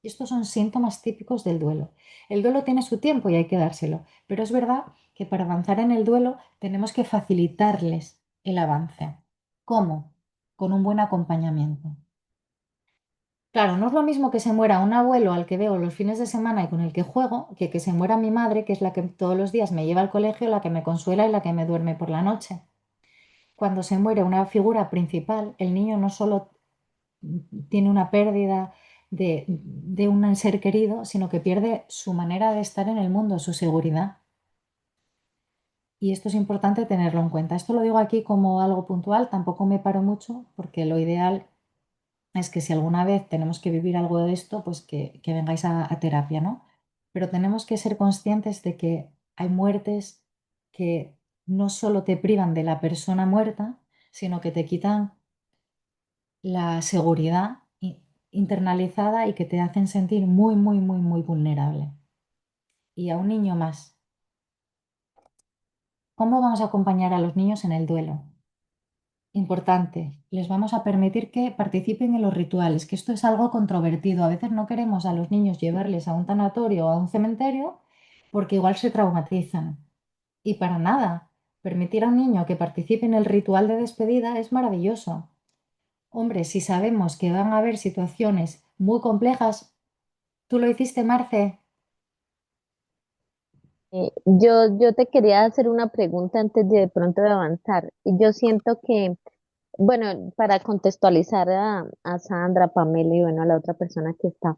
Y estos son síntomas típicos del duelo. El duelo tiene su tiempo y hay que dárselo, pero es verdad que para avanzar en el duelo tenemos que facilitarles el avance. ¿Cómo? Con un buen acompañamiento. Claro, no es lo mismo que se muera un abuelo al que veo los fines de semana y con el que juego, que se muera mi madre, que es la que todos los días me lleva al colegio, la que me consuela y la que me duerme por la noche. Cuando se muere una figura principal, el niño no solo tiene una pérdida de un ser querido, sino que pierde su manera de estar en el mundo, su seguridad. Y esto es importante tenerlo en cuenta. Esto lo digo aquí como algo puntual, tampoco me paro mucho, porque lo ideal es que si alguna vez tenemos que vivir algo de esto, pues que vengáis a terapia, ¿no? Pero tenemos que ser conscientes de que hay muertes que no solo te privan de la persona muerta, sino que te quitan la seguridad internalizada y que te hacen sentir muy, muy, muy, muy vulnerable. Y a un niño más. ¿Cómo vamos a acompañar a los niños en el duelo? Importante, les vamos a permitir que participen en los rituales, que esto es algo controvertido. A veces no queremos a los niños llevarles a un tanatorio o a un cementerio porque igual se traumatizan. Y para nada, permitir a un niño que participe en el ritual de despedida es maravilloso. Hombre, si sabemos que van a haber situaciones muy complejas, tú lo hiciste, Marce. Yo te quería hacer una pregunta antes de pronto de avanzar. Y yo siento que, bueno, para contextualizar a Sandra, Pamela y bueno, a la otra persona que está,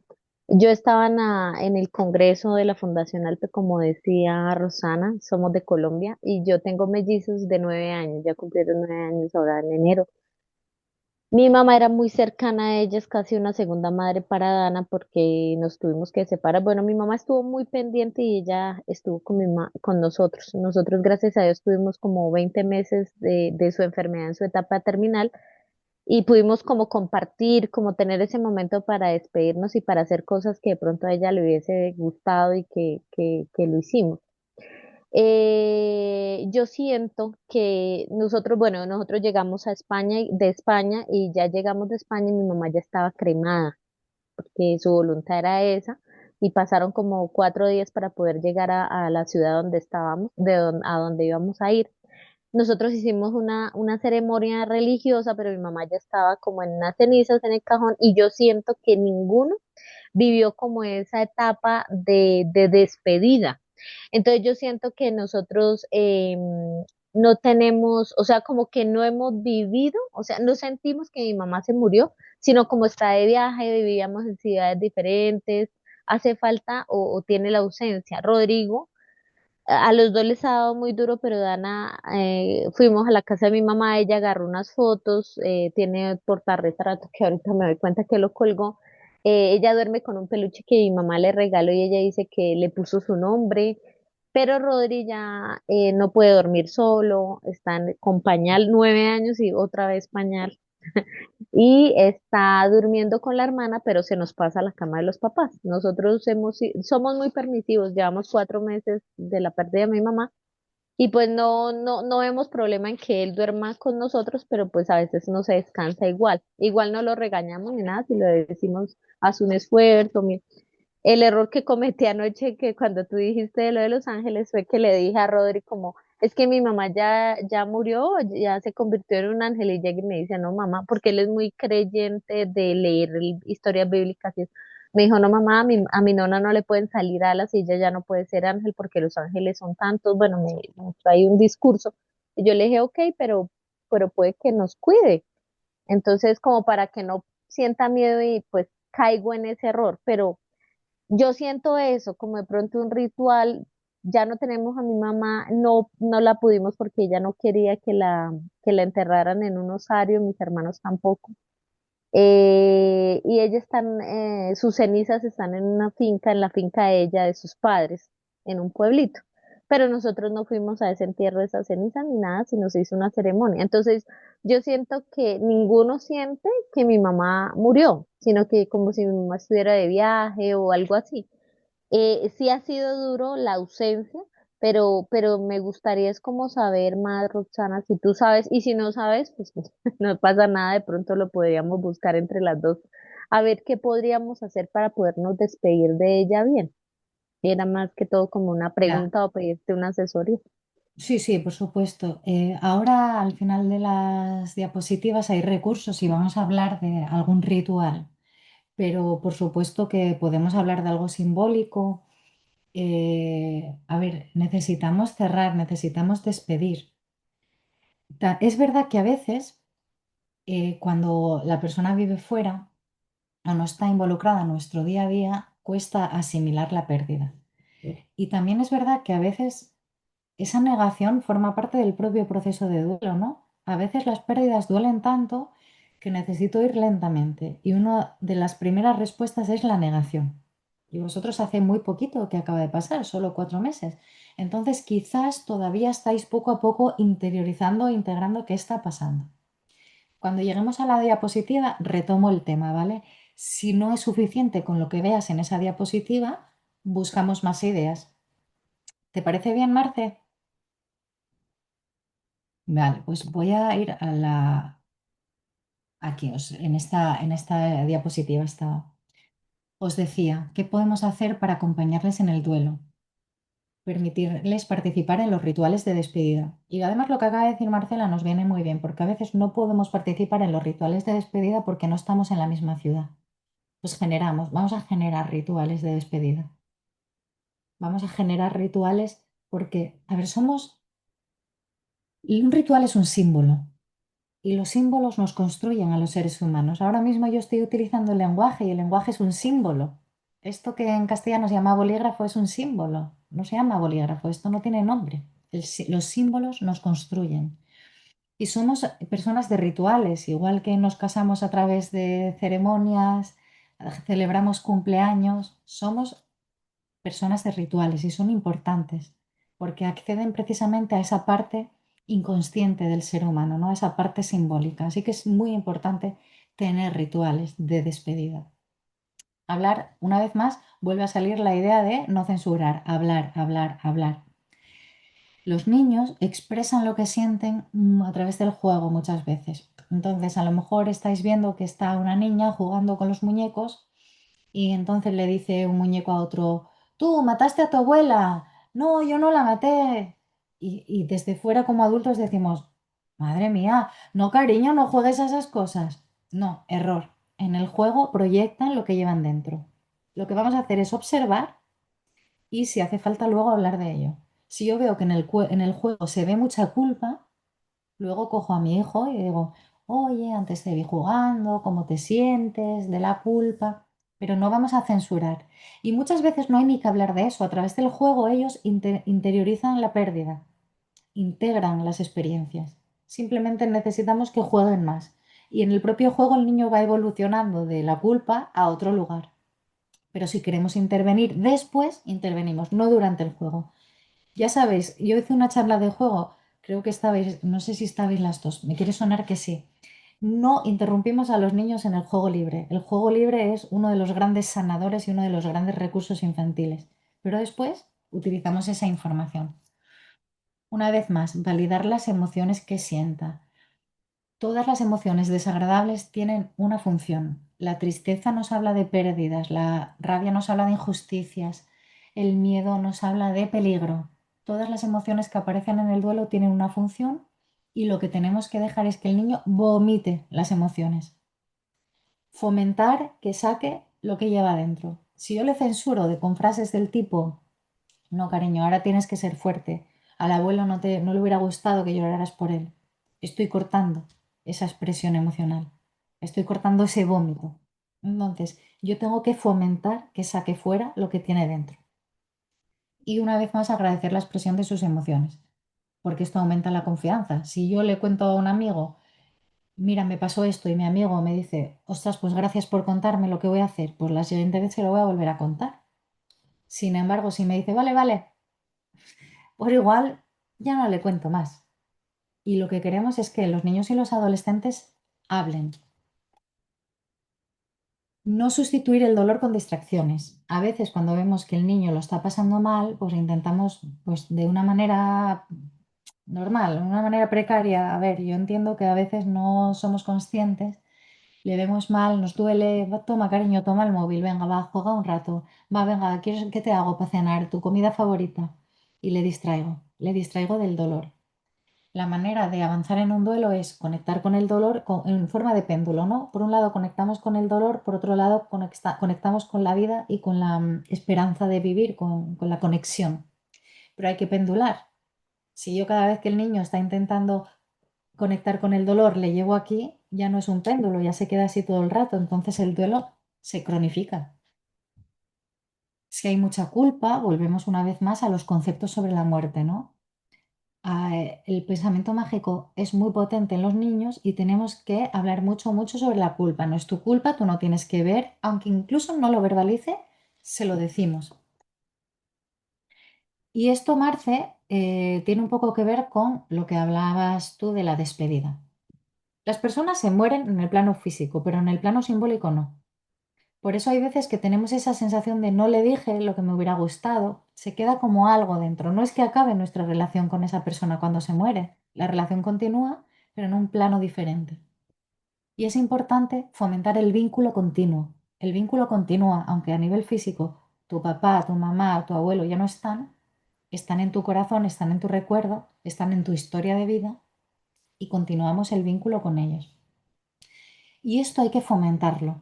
yo estaba en el Congreso de la Fundación Alpe, como decía Rosana, somos de Colombia y yo tengo mellizos de 9 años, ya cumplieron 9 años ahora en enero. Mi mamá era muy cercana a ella, es casi una segunda madre para Dana porque nos tuvimos que separar. Bueno, mi mamá estuvo muy pendiente y ella estuvo con nosotros. Nosotros, gracias a Dios, tuvimos como 20 meses de su enfermedad en su etapa terminal y pudimos como compartir, como tener ese momento para despedirnos y para hacer cosas que de pronto a ella le hubiese gustado y que lo hicimos. Yo siento que nosotros, bueno, nosotros llegamos a España, de España y ya llegamos de España y mi mamá ya estaba cremada, porque su voluntad era esa y pasaron como 4 días para poder llegar a la ciudad donde estábamos, a donde íbamos a ir. Nosotros hicimos una ceremonia religiosa, pero mi mamá ya estaba como en unas cenizas en el cajón y yo siento que ninguno vivió como esa etapa de despedida. Entonces yo siento que nosotros no tenemos, o sea, como que no hemos vivido, o sea, no sentimos que mi mamá se murió, sino como está de viaje, vivíamos en ciudades diferentes, hace falta o tiene la ausencia. Rodrigo, a los dos les ha dado muy duro, pero Dana, fuimos a la casa de mi mamá, ella agarró unas fotos, tiene portarretrato que ahorita me doy cuenta que lo colgó. Ella duerme con un peluche que mi mamá le regaló y ella dice que le puso su nombre, pero Rodri ya no puede dormir solo, están con pañal 9 años y otra vez pañal y está durmiendo con la hermana, pero se nos pasa a la cama de los papás. Nosotros somos muy permisivos, llevamos 4 meses de la pérdida de mi mamá Y pues no vemos problema en que él duerma con nosotros, pero pues a veces no se descansa igual. Igual no lo regañamos ni nada, si le decimos, haz un esfuerzo. El error que cometí anoche, que cuando tú dijiste de lo de Los Ángeles, fue que le dije a Rodri como, es que mi mamá ya murió, ya se convirtió en un ángel, y llega y me dice, no mamá, porque él es muy creyente de leer historias bíblicas y eso. Me dijo, no mamá, a mi nona no le pueden salir alas y ella ya no puede ser ángel porque los ángeles son tantos. Bueno, me mostró ahí un discurso. Y yo le dije, ok, pero puede que nos cuide. Entonces, como para que no sienta miedo y pues caigo en ese error, pero yo siento eso, como de pronto un ritual. Ya no tenemos a mi mamá, no la pudimos porque ella no quería que la enterraran en un osario, mis hermanos tampoco. Y ella están, sus cenizas están en una finca, en la finca de ella, de sus padres, en un pueblito. Pero nosotros no fuimos a ese entierro de esas cenizas ni nada, sino se hizo una ceremonia. Entonces, yo siento que ninguno siente que mi mamá murió, sino que como si mi mamá estuviera de viaje o algo así. Sí ha sido duro la ausencia, pero me gustaría es como saber más, Roxana, si tú sabes, y si no sabes, pues no pasa nada, de pronto lo podríamos buscar entre las dos, a ver qué podríamos hacer para podernos despedir de ella bien. Era más que todo como una Ya. pregunta o pedirte una asesoría. Sí, sí, por supuesto. Ahora al final de las diapositivas hay recursos y vamos a hablar de algún ritual, pero por supuesto que podemos hablar de algo simbólico. A ver, necesitamos cerrar, necesitamos despedir. Es verdad que a veces cuando la persona vive fuera o no está involucrada en nuestro día a día, cuesta asimilar la pérdida. Y también es verdad que a veces esa negación forma parte del propio proceso de duelo, ¿no? A veces las pérdidas duelen tanto que necesito ir lentamente y una de las primeras respuestas es la negación. Y vosotros hace muy poquito que acaba de pasar, solo 4 meses. Entonces quizás todavía estáis poco a poco interiorizando e integrando qué está pasando. Cuando lleguemos a la diapositiva, retomo el tema, ¿vale? Si no es suficiente con lo que veas en esa diapositiva, buscamos más ideas. ¿Te parece bien, Marce? Vale, pues voy a ir a la... Aquí, en esta diapositiva estaba. Os decía, ¿qué podemos hacer para acompañarles en el duelo? Permitirles participar en los rituales de despedida. Y además lo que acaba de decir Marcela nos viene muy bien, porque a veces no podemos participar en los rituales de despedida porque no estamos en la misma ciudad. Pues vamos a generar rituales de despedida. Vamos a generar rituales porque, a ver, y un ritual es un símbolo. Y los símbolos nos construyen a los seres humanos. Ahora mismo yo estoy utilizando el lenguaje y el lenguaje es un símbolo. Esto que en castellano se llama bolígrafo es un símbolo. No se llama bolígrafo, esto no tiene nombre. Los símbolos nos construyen. Y somos personas de rituales, igual que nos casamos a través de ceremonias, celebramos cumpleaños, somos personas de rituales y son importantes porque acceden precisamente a esa parte inconsciente del ser humano, ¿no? A esa parte simbólica. Así que es muy importante tener rituales de despedida. Hablar, una vez más, vuelve a salir la idea de no censurar, hablar, hablar, hablar. Los niños expresan lo que sienten a través del juego muchas veces. Entonces, a lo mejor estáis viendo que está una niña jugando con los muñecos y entonces le dice un muñeco a otro, tú mataste a tu abuela. No, yo no la maté. Y desde fuera como adultos decimos, madre mía, no cariño, no juegues a esas cosas. No, error. En el juego proyectan lo que llevan dentro. Lo que vamos a hacer es observar y si hace falta luego hablar de ello. Si yo veo que en el juego se ve mucha culpa, luego cojo a mi hijo y digo, oye, antes te vi jugando, ¿cómo te sientes de la culpa? Pero no vamos a censurar. Y muchas veces no hay ni que hablar de eso. A través del juego ellos interiorizan la pérdida, integran las experiencias. Simplemente necesitamos que jueguen más. Y en el propio juego el niño va evolucionando de la culpa a otro lugar. Pero si queremos intervenir después, intervenimos, no durante el juego. Ya sabéis, yo hice una charla de juego, creo que estabais, no sé si estabais las dos, me quiere sonar que sí. No interrumpimos a los niños en el juego libre. El juego libre es uno de los grandes sanadores y uno de los grandes recursos infantiles. Pero después utilizamos esa información. Una vez más, validar las emociones que sienta. Todas las emociones desagradables tienen una función. La tristeza nos habla de pérdidas, la rabia nos habla de injusticias, el miedo nos habla de peligro. Todas las emociones que aparecen en el duelo tienen una función y lo que tenemos que dejar es que el niño vomite las emociones. Fomentar que saque lo que lleva dentro. Si yo le censuro con frases del tipo, no, cariño, ahora tienes que ser fuerte. Al abuelo no le hubiera gustado que lloraras por él. Estoy cortando esa expresión emocional. Estoy cortando ese vómito. Entonces, yo tengo que fomentar que saque fuera lo que tiene dentro. Y una vez más, agradecer la expresión de sus emociones, porque esto aumenta la confianza. Si yo le cuento a un amigo, mira, me pasó esto, y mi amigo me dice, ostras, pues gracias por contarme lo que voy a hacer, pues la siguiente vez se lo voy a volver a contar. Sin embargo, si me dice, vale, vale, por igual ya no le cuento más. Y lo que queremos es que los niños y los adolescentes hablen. No sustituir el dolor con distracciones. A veces cuando vemos que el niño lo está pasando mal, pues intentamos, pues de una manera normal, de una manera precaria. A ver, yo entiendo que a veces no somos conscientes, le vemos mal, nos duele, va, toma cariño, toma el móvil, venga, va, juega un rato, va, venga, ¿quieres qué te hago para cenar? ¿Tu comida favorita? Y le distraigo del dolor. La manera de avanzar en un duelo es conectar con el dolor en forma de péndulo, ¿no? Por un lado conectamos con el dolor, por otro lado conectamos con la vida y con la esperanza de vivir, con la conexión. Pero hay que pendular. Si yo cada vez que el niño está intentando conectar con el dolor le llevo aquí, ya no es un péndulo, ya se queda así todo el rato, entonces el duelo se cronifica. Si hay mucha culpa, volvemos una vez más a los conceptos sobre la muerte, ¿no? El pensamiento mágico es muy potente en los niños y tenemos que hablar mucho, mucho sobre la culpa. No es tu culpa, tú no tienes que ver, aunque incluso no lo verbalice, se lo decimos. Y esto, Marce, tiene un poco que ver con lo que hablabas tú de la despedida. Las personas se mueren en el plano físico, pero en el plano simbólico no. Por eso hay veces que tenemos esa sensación de no le dije lo que me hubiera gustado, se queda como algo dentro. No es que acabe nuestra relación con esa persona cuando se muere, la relación continúa, pero en un plano diferente. Y es importante fomentar el vínculo continuo. El vínculo continúa, aunque a nivel físico tu papá, tu mamá, tu abuelo ya no están, están en tu corazón, están en tu recuerdo, están en tu historia de vida y continuamos el vínculo con ellos. Y esto hay que fomentarlo,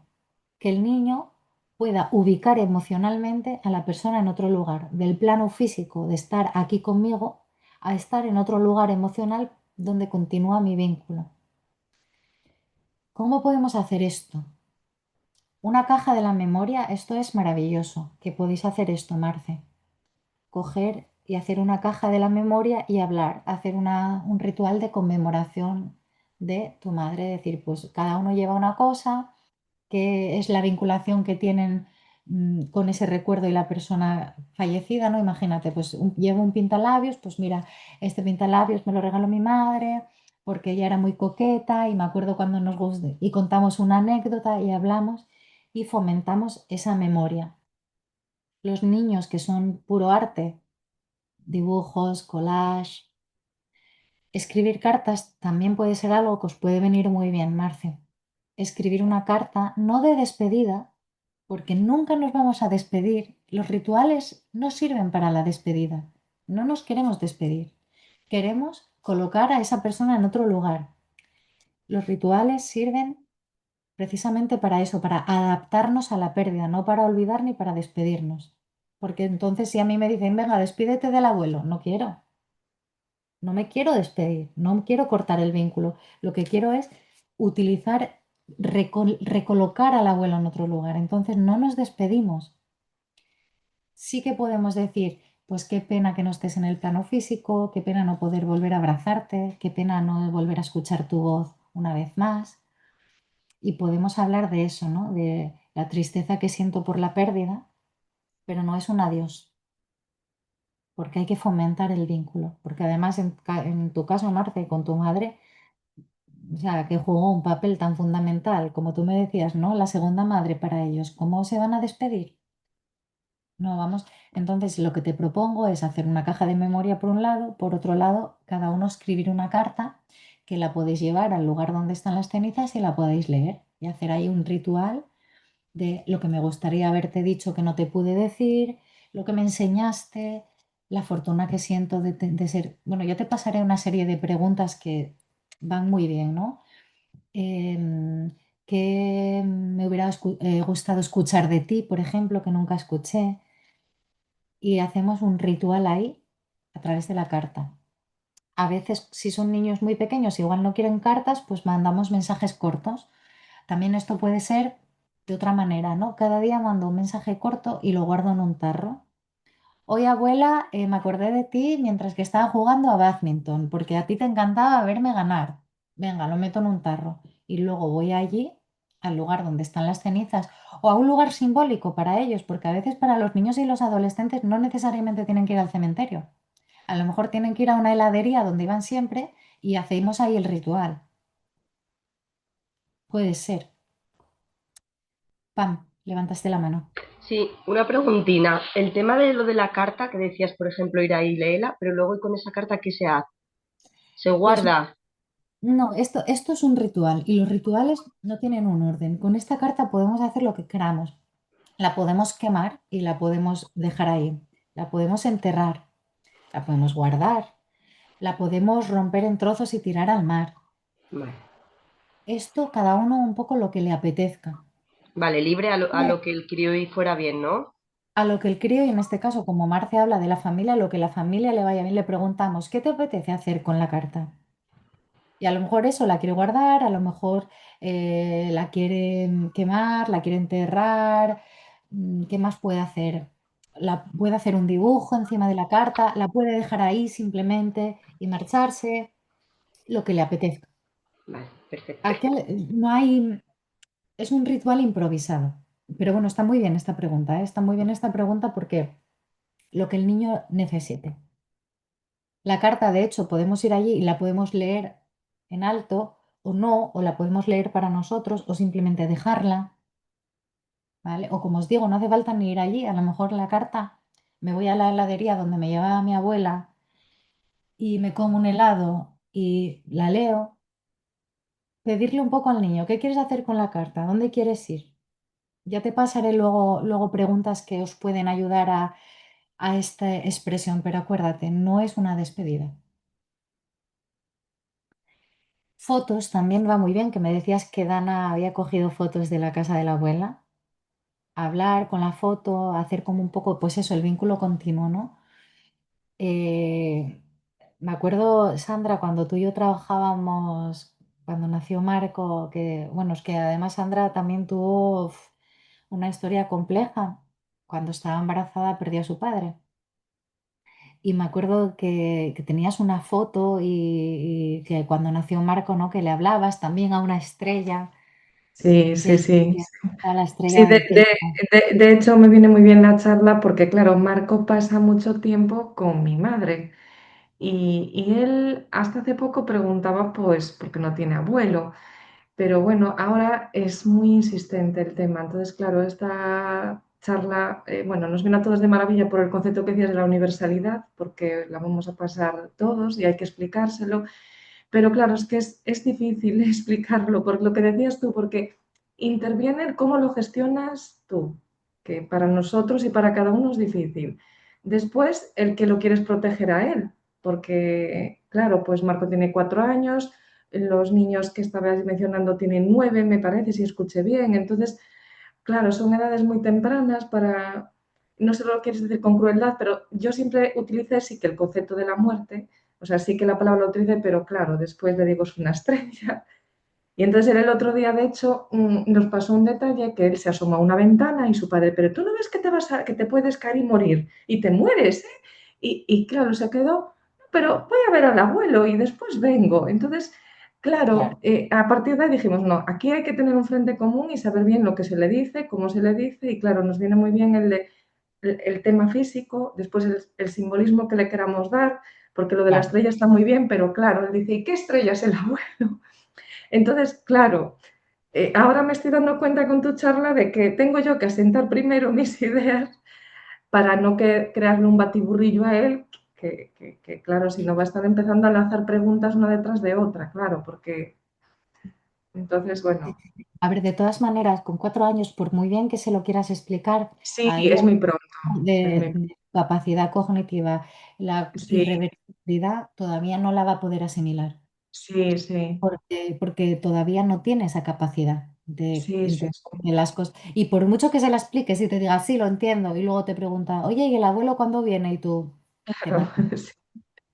que el niño pueda ubicar emocionalmente a la persona en otro lugar, del plano físico de estar aquí conmigo a estar en otro lugar emocional donde continúa mi vínculo. ¿Cómo podemos hacer esto? Una caja de la memoria, esto es maravilloso, que podéis hacer esto, Marce. Coger y hacer una caja de la memoria y hablar, hacer un ritual de conmemoración de tu madre, decir, pues cada uno lleva una cosa, qué es la vinculación que tienen con ese recuerdo y la persona fallecida, ¿no? Imagínate, pues llevo un pintalabios, pues mira, este pintalabios me lo regaló mi madre porque ella era muy coqueta y me acuerdo cuando nos gustó y contamos una anécdota y hablamos y fomentamos esa memoria. Los niños que son puro arte, dibujos, collage, escribir cartas también puede ser algo que os puede venir muy bien, Marce. Escribir una carta, no de despedida, porque nunca nos vamos a despedir. Los rituales no sirven para la despedida. No nos queremos despedir. Queremos colocar a esa persona en otro lugar. Los rituales sirven precisamente para eso, para adaptarnos a la pérdida, no para olvidar ni para despedirnos. Porque entonces si a mí me dicen, venga, despídete del abuelo, no quiero. No me quiero despedir, no quiero cortar el vínculo. Lo que quiero es utilizar, recolocar al abuelo en otro lugar. Entonces no nos despedimos. Sí que podemos decir, pues qué pena que no estés en el plano físico, qué pena no poder volver a abrazarte, qué pena no volver a escuchar tu voz una vez más. Y podemos hablar de eso, ¿no? De la tristeza que siento por la pérdida, pero no es un adiós, porque hay que fomentar el vínculo. Porque además, en tu caso, Marce, con tu madre, o sea, que jugó un papel tan fundamental, como tú me decías, ¿no? La segunda madre para ellos. ¿Cómo se van a despedir? no vamos. Entonces, lo que te propongo es hacer una caja de memoria por un lado, por otro lado, cada uno escribir una carta que la podéis llevar al lugar donde están las cenizas y la podéis leer y hacer ahí un ritual de lo que me gustaría haberte dicho que no te pude decir, lo que me enseñaste, la fortuna que siento de ser. Bueno, yo te pasaré una serie de preguntas que van muy bien, ¿no? ¿Qué me hubiera gustado escuchar de ti, por ejemplo, que nunca escuché? Y hacemos un ritual ahí a través de la carta. A veces, si son niños muy pequeños, igual no quieren cartas, pues mandamos mensajes cortos. También esto puede ser de otra manera, ¿no? Cada día mando un mensaje corto y lo guardo en un tarro. Hoy, abuela, me acordé de ti mientras que estaba jugando a bádminton, porque a ti te encantaba verme ganar. Venga, lo meto en un tarro. Y luego voy allí, al lugar donde están las cenizas, o a un lugar simbólico para ellos, porque a veces para los niños y los adolescentes no necesariamente tienen que ir al cementerio. A lo mejor tienen que ir a una heladería donde iban siempre y hacemos ahí el ritual. Puede ser. Pam, levantaste la mano. Sí, una preguntina. El tema de lo de la carta que decías, por ejemplo, ir ahí y léela, pero luego ¿y con esa carta qué se hace? ¿Se Pues guarda? no, esto es un ritual y los rituales no tienen un orden. Con esta carta podemos hacer lo que queramos. La podemos quemar y la podemos dejar ahí. La podemos enterrar, la podemos guardar, la podemos romper en trozos y tirar al mar. Vale, Esto cada uno un poco lo que le apetezca. vale, libre a Hombre, lo que el crió y fuera bien, ¿no? a lo que el crío, y en este caso, como Marce habla de la familia, lo que la familia le vaya bien, le preguntamos, ¿qué te apetece hacer con la carta? Y a lo mejor eso la quiere guardar, a lo mejor la quiere quemar, la quiere enterrar. ¿Qué más puede hacer? Puede hacer un dibujo encima de la carta, la puede dejar ahí simplemente y marcharse, lo que le apetezca. Vale, perfecto. No hay, es un ritual improvisado. Pero bueno, está muy bien esta pregunta, ¿eh? Está muy bien esta pregunta porque lo que el niño necesite. La carta, de hecho, podemos ir allí y la podemos leer en alto o no, o la podemos leer para nosotros o simplemente dejarla, ¿vale? O como os digo, no hace falta ni ir allí, a lo mejor la carta me voy a la heladería donde me llevaba mi abuela y me como un helado y la leo, pedirle un poco al niño, ¿qué quieres hacer con la carta? ¿Dónde quieres ir? Ya te pasaré luego preguntas que os pueden ayudar a esta expresión, pero acuérdate, no es una despedida. Fotos también va muy bien, que me decías que Dana había cogido fotos de la casa de la abuela. Hablar con la foto, hacer como un poco, pues eso, el vínculo continuo, ¿no? Eh, Me acuerdo, Sandra, cuando tú y yo trabajábamos, cuando nació Marco, que, bueno, es que además Sandra también tuvo una historia compleja. Cuando estaba embarazada perdió a su padre. Y me acuerdo que tenías una foto y que cuando nació Marco, ¿no? Que le hablabas también a una estrella. Sí, sí, Del sí. cielo, a la Sí, estrella del cielo. de hecho me viene muy bien la charla porque, claro, Marco pasa mucho tiempo con mi madre y él hasta hace poco preguntaba, pues, ¿por qué no tiene abuelo? Pero bueno, ahora es muy insistente el tema. Entonces, claro, esta charla, bueno, nos viene a todos de maravilla por el concepto que decías de la universalidad, porque la vamos a pasar todos y hay que explicárselo. Pero claro, es que es difícil explicarlo, por lo que decías tú, porque interviene cómo lo gestionas tú, que para nosotros y para cada uno es difícil. Después, el que lo quieres proteger a él, porque claro, pues Marco tiene 4 años, los niños que estabas mencionando tienen 9, me parece, si escuché bien. Entonces, claro, son edades muy tempranas para, no sé lo que quieres decir con crueldad, pero yo siempre utilicé sí que el concepto de la muerte, o sea, sí que la palabra lo utilicé, pero claro, después le digo es una estrella. Y entonces él el otro día, de hecho, nos pasó un detalle que él se asoma a una ventana y su padre, pero tú no ves que que te puedes caer y morir y te mueres, ¿eh? Y claro, se quedó, pero voy a ver al abuelo y después vengo. Entonces, Claro, claro, a partir de ahí dijimos, no, aquí hay que tener un frente común y saber bien lo que se le dice, cómo se le dice, y claro, nos viene muy bien el tema físico, después el simbolismo que le queramos dar, porque lo de la claro. estrella está muy bien, pero claro, él dice, ¿y qué estrella es el abuelo? Entonces, claro, ahora me estoy dando cuenta con tu charla de que tengo yo que asentar primero mis ideas para no crearle un batiburrillo a él, claro, si no va a estar empezando a lanzar preguntas una detrás de otra, claro, porque entonces, bueno, A ver, de todas maneras, con 4 años, por muy bien que se lo quieras explicar, sí, a él es muy pronto, es muy, de capacidad cognitiva, la sí, irreversibilidad todavía no la va a poder asimilar, sí, sí, porque todavía no tiene esa capacidad de sí, sí, entender las cosas. Y por mucho que se la expliques y te diga, sí, lo entiendo, y luego te pregunta, oye, ¿y el abuelo cuándo viene? Y tú, te claro, mato,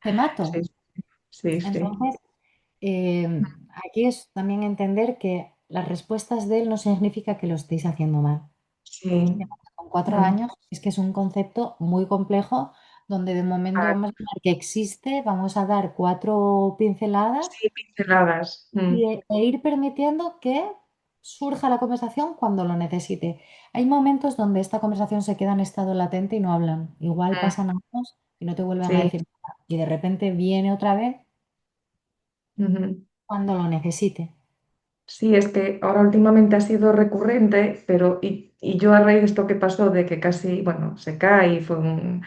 te sí, mato. sí, sí, Entonces, aquí es también entender que las respuestas de él no significa que lo estéis haciendo mal. sí, Con cuatro mm, años es que es un concepto muy complejo donde de momento ah, vamos a ver que existe, vamos a dar cuatro pinceladas sí, pinceladas, e ir permitiendo que surja la conversación cuando lo necesite. Hay momentos donde esta conversación se queda en estado latente y no hablan. Igual pasan años y no te vuelven a sí, decir nada. Y de repente viene otra vez ujú. cuando lo necesite. Sí, es que ahora últimamente ha sido recurrente, pero y yo a raíz de esto que pasó, de que casi, bueno, se cae y fue un...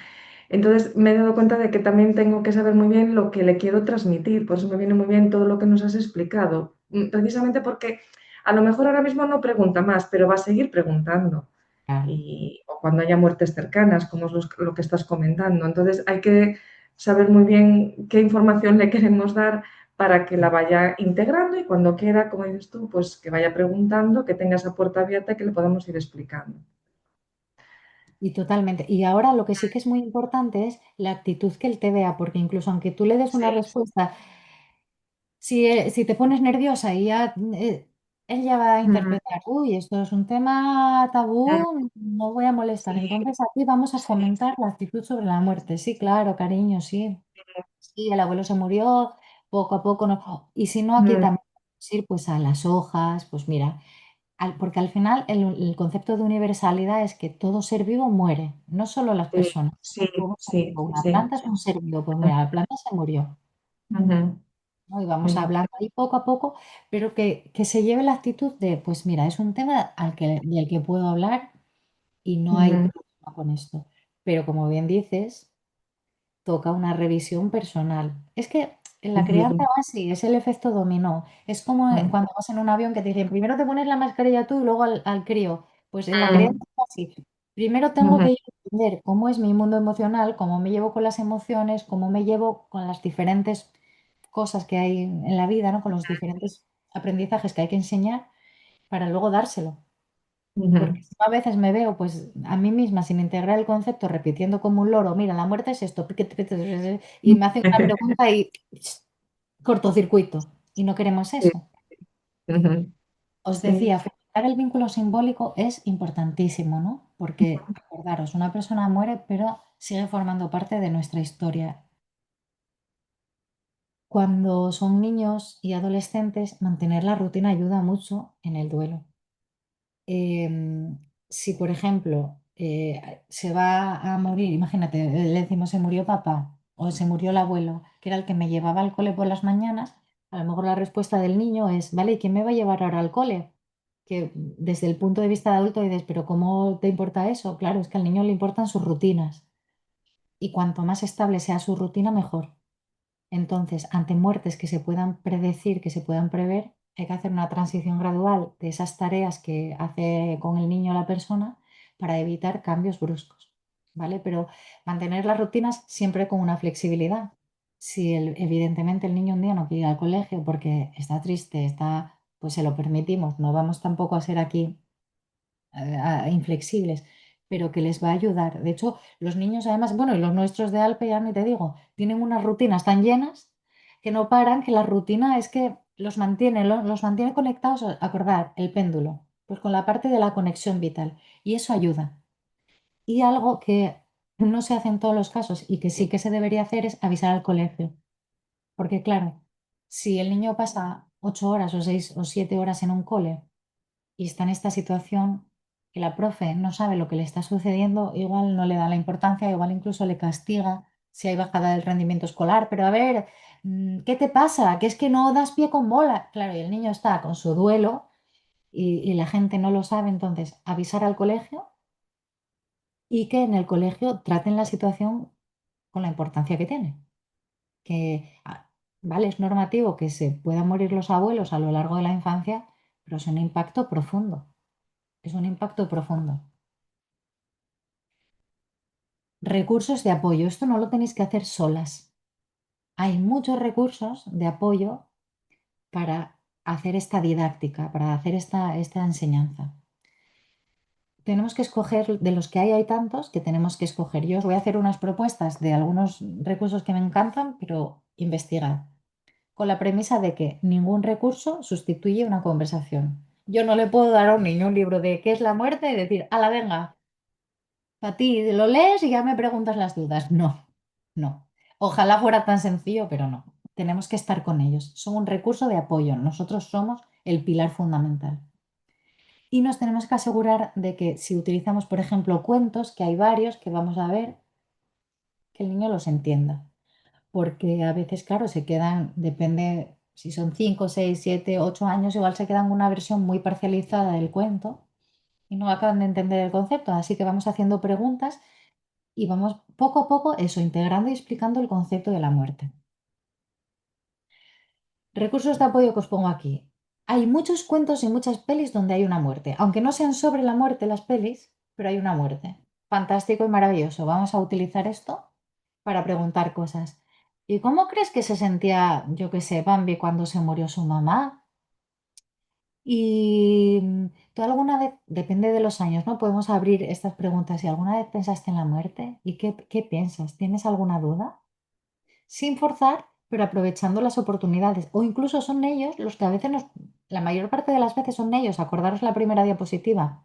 Entonces me he dado cuenta de que también tengo que saber muy bien lo que le quiero transmitir, por eso me viene muy bien todo lo que nos has explicado, precisamente porque a lo mejor ahora mismo no pregunta más, pero va a seguir preguntando, Claro. y, o cuando haya muertes cercanas, como es lo que estás comentando. Entonces hay que saber muy bien qué información le queremos dar para que la vaya integrando y cuando quiera, como dices tú, pues que vaya preguntando, que tenga esa puerta abierta y que le podamos ir explicando. Y totalmente. Y ahora lo que sí que es muy importante es la actitud que él te vea, porque incluso aunque tú le des Sí, una respuesta, si te pones nerviosa y ya, él ya va a ujú, interpretar, uy, esto es un tema mm, tabú, no voy a molestar. sí, Entonces aquí vamos a sí, fomentar la actitud sobre la muerte. Sí, claro, cariño, sí. Sí, el abuelo se murió, poco a poco no. Y si no, aquí mm, también vamos a ir pues a las hojas, pues mira. Porque al final el concepto de universalidad es que todo ser vivo muere, no solo las sí, personas. sí, Todo ser sí, vivo. Una sí, planta es un ser vivo, pues mira, la planta se murió, ujú, ¿no? Y vamos sí, hablando ahí poco a poco, pero que se lleve la actitud de, pues mira, es un tema del que puedo hablar y no hay ujú, problema con esto. Pero como bien dices, toca una revisión personal. Es que en la crianza ujú, va así, es el efecto dominó. Es como mm, cuando vas en un avión que te dicen, primero te pones la mascarilla tú y luego al crío. Pues en la crianza mm, es así. Primero tengo ujú, que yo entender cómo es mi mundo emocional, cómo me llevo con las emociones, cómo me llevo con las diferentes cosas que hay en la vida, ¿no? Con los diferentes aprendizajes que hay que enseñar para luego dárselo. Porque ujú. si no, a veces me veo pues a mí misma sin integrar el concepto, repitiendo como un loro, mira, la muerte es esto, y me hacen una pregunta y cortocircuito. Y no queremos Sí, eso. ujú, Os sí, decía, fomentar el vínculo simbólico es importantísimo, ¿no? Porque, acordaros, una persona muere, pero sigue formando parte de nuestra historia. Cuando son niños y adolescentes, mantener la rutina ayuda mucho en el duelo. Si, por ejemplo, se va a morir, imagínate, le decimos se murió papá o se murió el abuelo, que era el que me llevaba al cole por las mañanas, a lo mejor la respuesta del niño es, vale, ¿y quién me va a llevar ahora al cole? Que desde el punto de vista de adulto dices, pero ¿cómo te importa eso? Claro, es que al niño le importan sus rutinas y cuanto más estable sea su rutina, mejor. Entonces, ante muertes que se puedan predecir, que se puedan prever, hay que hacer una transición gradual de esas tareas que hace con el niño la persona para evitar cambios bruscos, ¿vale? Pero mantener las rutinas siempre con una flexibilidad. Si evidentemente el niño un día no quiere ir al colegio porque está triste, pues se lo permitimos. No vamos tampoco a ser aquí inflexibles, pero que les va a ayudar. De hecho, los niños además, bueno, y los nuestros de Alpe, ya ni te digo, tienen unas rutinas tan llenas que no paran, que la rutina es que los mantiene conectados, acordar, el péndulo, pues con la parte de la conexión vital, y eso ayuda. Y algo que no se hace en todos los casos y que sí que se debería hacer es avisar al colegio, porque claro, si el niño pasa 8 horas o 6 o 7 horas en un cole, y está en esta situación que la profe no sabe lo que le está sucediendo, igual no le da la importancia, igual incluso le castiga si hay bajada del rendimiento escolar, pero a ver, ¿qué te pasa? Que es que no das pie con bola. Claro, y el niño está con su duelo y la gente no lo sabe, entonces avisar al colegio y que en el colegio traten la situación con la importancia que tiene. Que, vale, es normativo que se puedan morir los abuelos a lo largo de la infancia, pero es un impacto profundo. Es un impacto profundo. Recursos de apoyo. Esto no lo tenéis que hacer solas. Hay muchos recursos de apoyo para hacer esta didáctica, para hacer esta enseñanza. Tenemos que escoger, de los que hay tantos que tenemos que escoger. Yo os voy a hacer unas propuestas de algunos recursos que me encantan, pero investigad, con la premisa de que ningún recurso sustituye una conversación. Yo no le puedo dar a un niño un libro de qué es la muerte y decir, ala, venga, para ti lo lees y ya me preguntas las dudas. No, no. Ojalá fuera tan sencillo, pero no. Tenemos que estar con ellos. Son un recurso de apoyo. Nosotros somos el pilar fundamental. Y nos tenemos que asegurar de que si utilizamos, por ejemplo, cuentos, que hay varios que vamos a ver, que el niño los entienda. Porque a veces, claro, se quedan, depende si son 5, 6, 7, 8 años, igual se quedan una versión muy parcializada del cuento y no acaban de entender el concepto. Así que vamos haciendo preguntas y vamos poco a poco eso, integrando y explicando el concepto de la muerte. Recursos de apoyo que os pongo aquí. Hay muchos cuentos y muchas pelis donde hay una muerte, aunque no sean sobre la muerte las pelis, pero hay una muerte. Fantástico y maravilloso. Vamos a utilizar esto para preguntar cosas. ¿Y cómo crees que se sentía, yo qué sé, Bambi cuando se murió su mamá? Y tú alguna vez, depende de los años, ¿no? Podemos abrir estas preguntas. ¿Y alguna vez pensaste en la muerte? ¿Y qué piensas? ¿Tienes alguna duda? Sin forzar, pero aprovechando las oportunidades. O incluso son ellos los que a veces la mayor parte de las veces son ellos. Acordaros la primera diapositiva.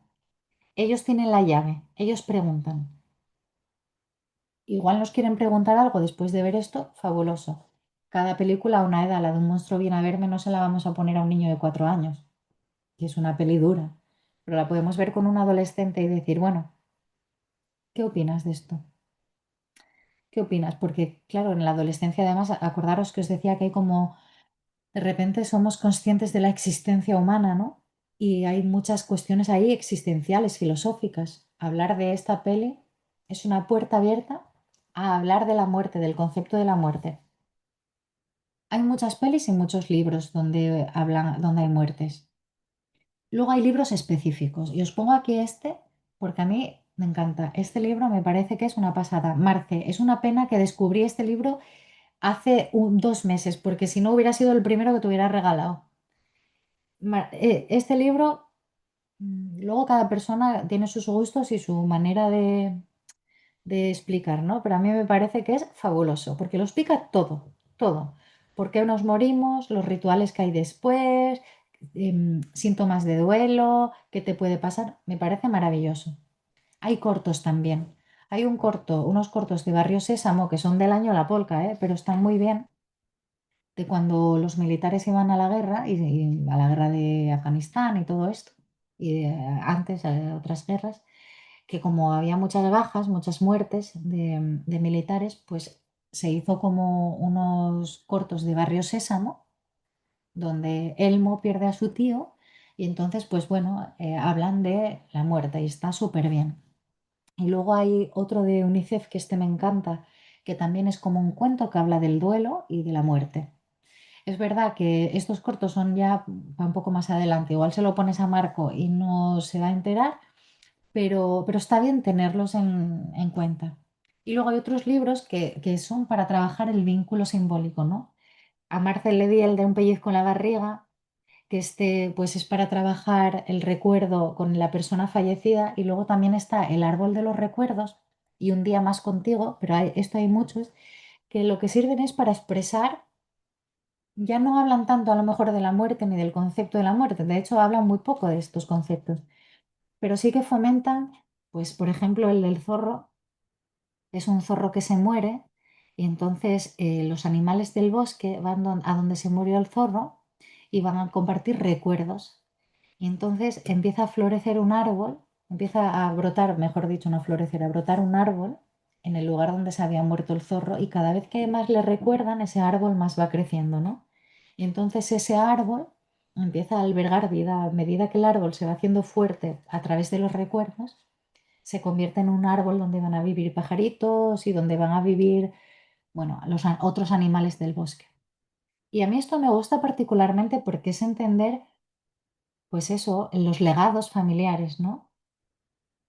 Ellos tienen la llave, ellos preguntan. Igual nos quieren preguntar algo después de ver esto, fabuloso. Cada película a una edad, la de un monstruo viene a verme, no se la vamos a poner a un niño de 4 años, que es una peli dura. Pero la podemos ver con un adolescente y decir, bueno, ¿qué opinas de esto? ¿Qué opinas? Porque, claro, en la adolescencia además, acordaros que os decía que hay como de repente somos conscientes de la existencia humana, ¿no? Y hay muchas cuestiones ahí existenciales, filosóficas. Hablar de esta peli es una puerta abierta a hablar de la muerte, del concepto de la muerte. Hay muchas pelis y muchos libros donde hablan, donde hay muertes. Luego hay libros específicos. Y os pongo aquí este porque a mí me encanta. Este libro me parece que es una pasada. Marce, es una pena que descubrí este libro hace 2 meses, porque si no hubiera sido el primero que te hubiera regalado. Este libro, luego cada persona tiene sus gustos y su manera de explicar, ¿no? Pero a mí me parece que es fabuloso, porque lo explica todo, todo. ¿Por qué nos morimos? Los rituales que hay después, síntomas de duelo, qué te puede pasar. Me parece maravilloso. Hay cortos también. Hay unos cortos de Barrio Sésamo que son del año La Polca, ¿eh? Pero están muy bien de cuando los militares iban a la guerra y a la guerra de Afganistán y todo esto, y antes a otras guerras, que como había muchas bajas, muchas muertes de militares, pues se hizo como unos cortos de Barrio Sésamo, donde Elmo pierde a su tío y entonces, pues bueno, hablan de la muerte y está súper bien. Y luego hay otro de UNICEF que este me encanta, que también es como un cuento que habla del duelo y de la muerte. Es verdad que estos cortos son ya va un poco más adelante. Igual se lo pones a Marco y no se va a enterar, pero está bien tenerlos en cuenta. Y luego hay otros libros que son para trabajar el vínculo simbólico, ¿no? A Marcel le di el de Un pellizco en la barriga, que este pues es para trabajar el recuerdo con la persona fallecida. Y luego también está El árbol de los recuerdos y Un día más contigo, pero esto hay muchos, que lo que sirven es para expresar. Ya no hablan tanto a lo mejor de la muerte ni del concepto de la muerte, de hecho hablan muy poco de estos conceptos, pero sí que fomentan, pues por ejemplo el del zorro, es un zorro que se muere y entonces los animales del bosque van a donde se murió el zorro y van a compartir recuerdos. Y entonces empieza a florecer un árbol, empieza a brotar, mejor dicho, no a florecer, a brotar un árbol en el lugar donde se había muerto el zorro y cada vez que más le recuerdan, ese árbol más va creciendo, ¿no? Y entonces ese árbol empieza a albergar vida a medida que el árbol se va haciendo fuerte a través de los recuerdos, se convierte en un árbol donde van a vivir pajaritos y donde van a vivir, bueno, otros animales del bosque. Y a mí esto me gusta particularmente porque es entender, pues eso, los legados familiares, ¿no?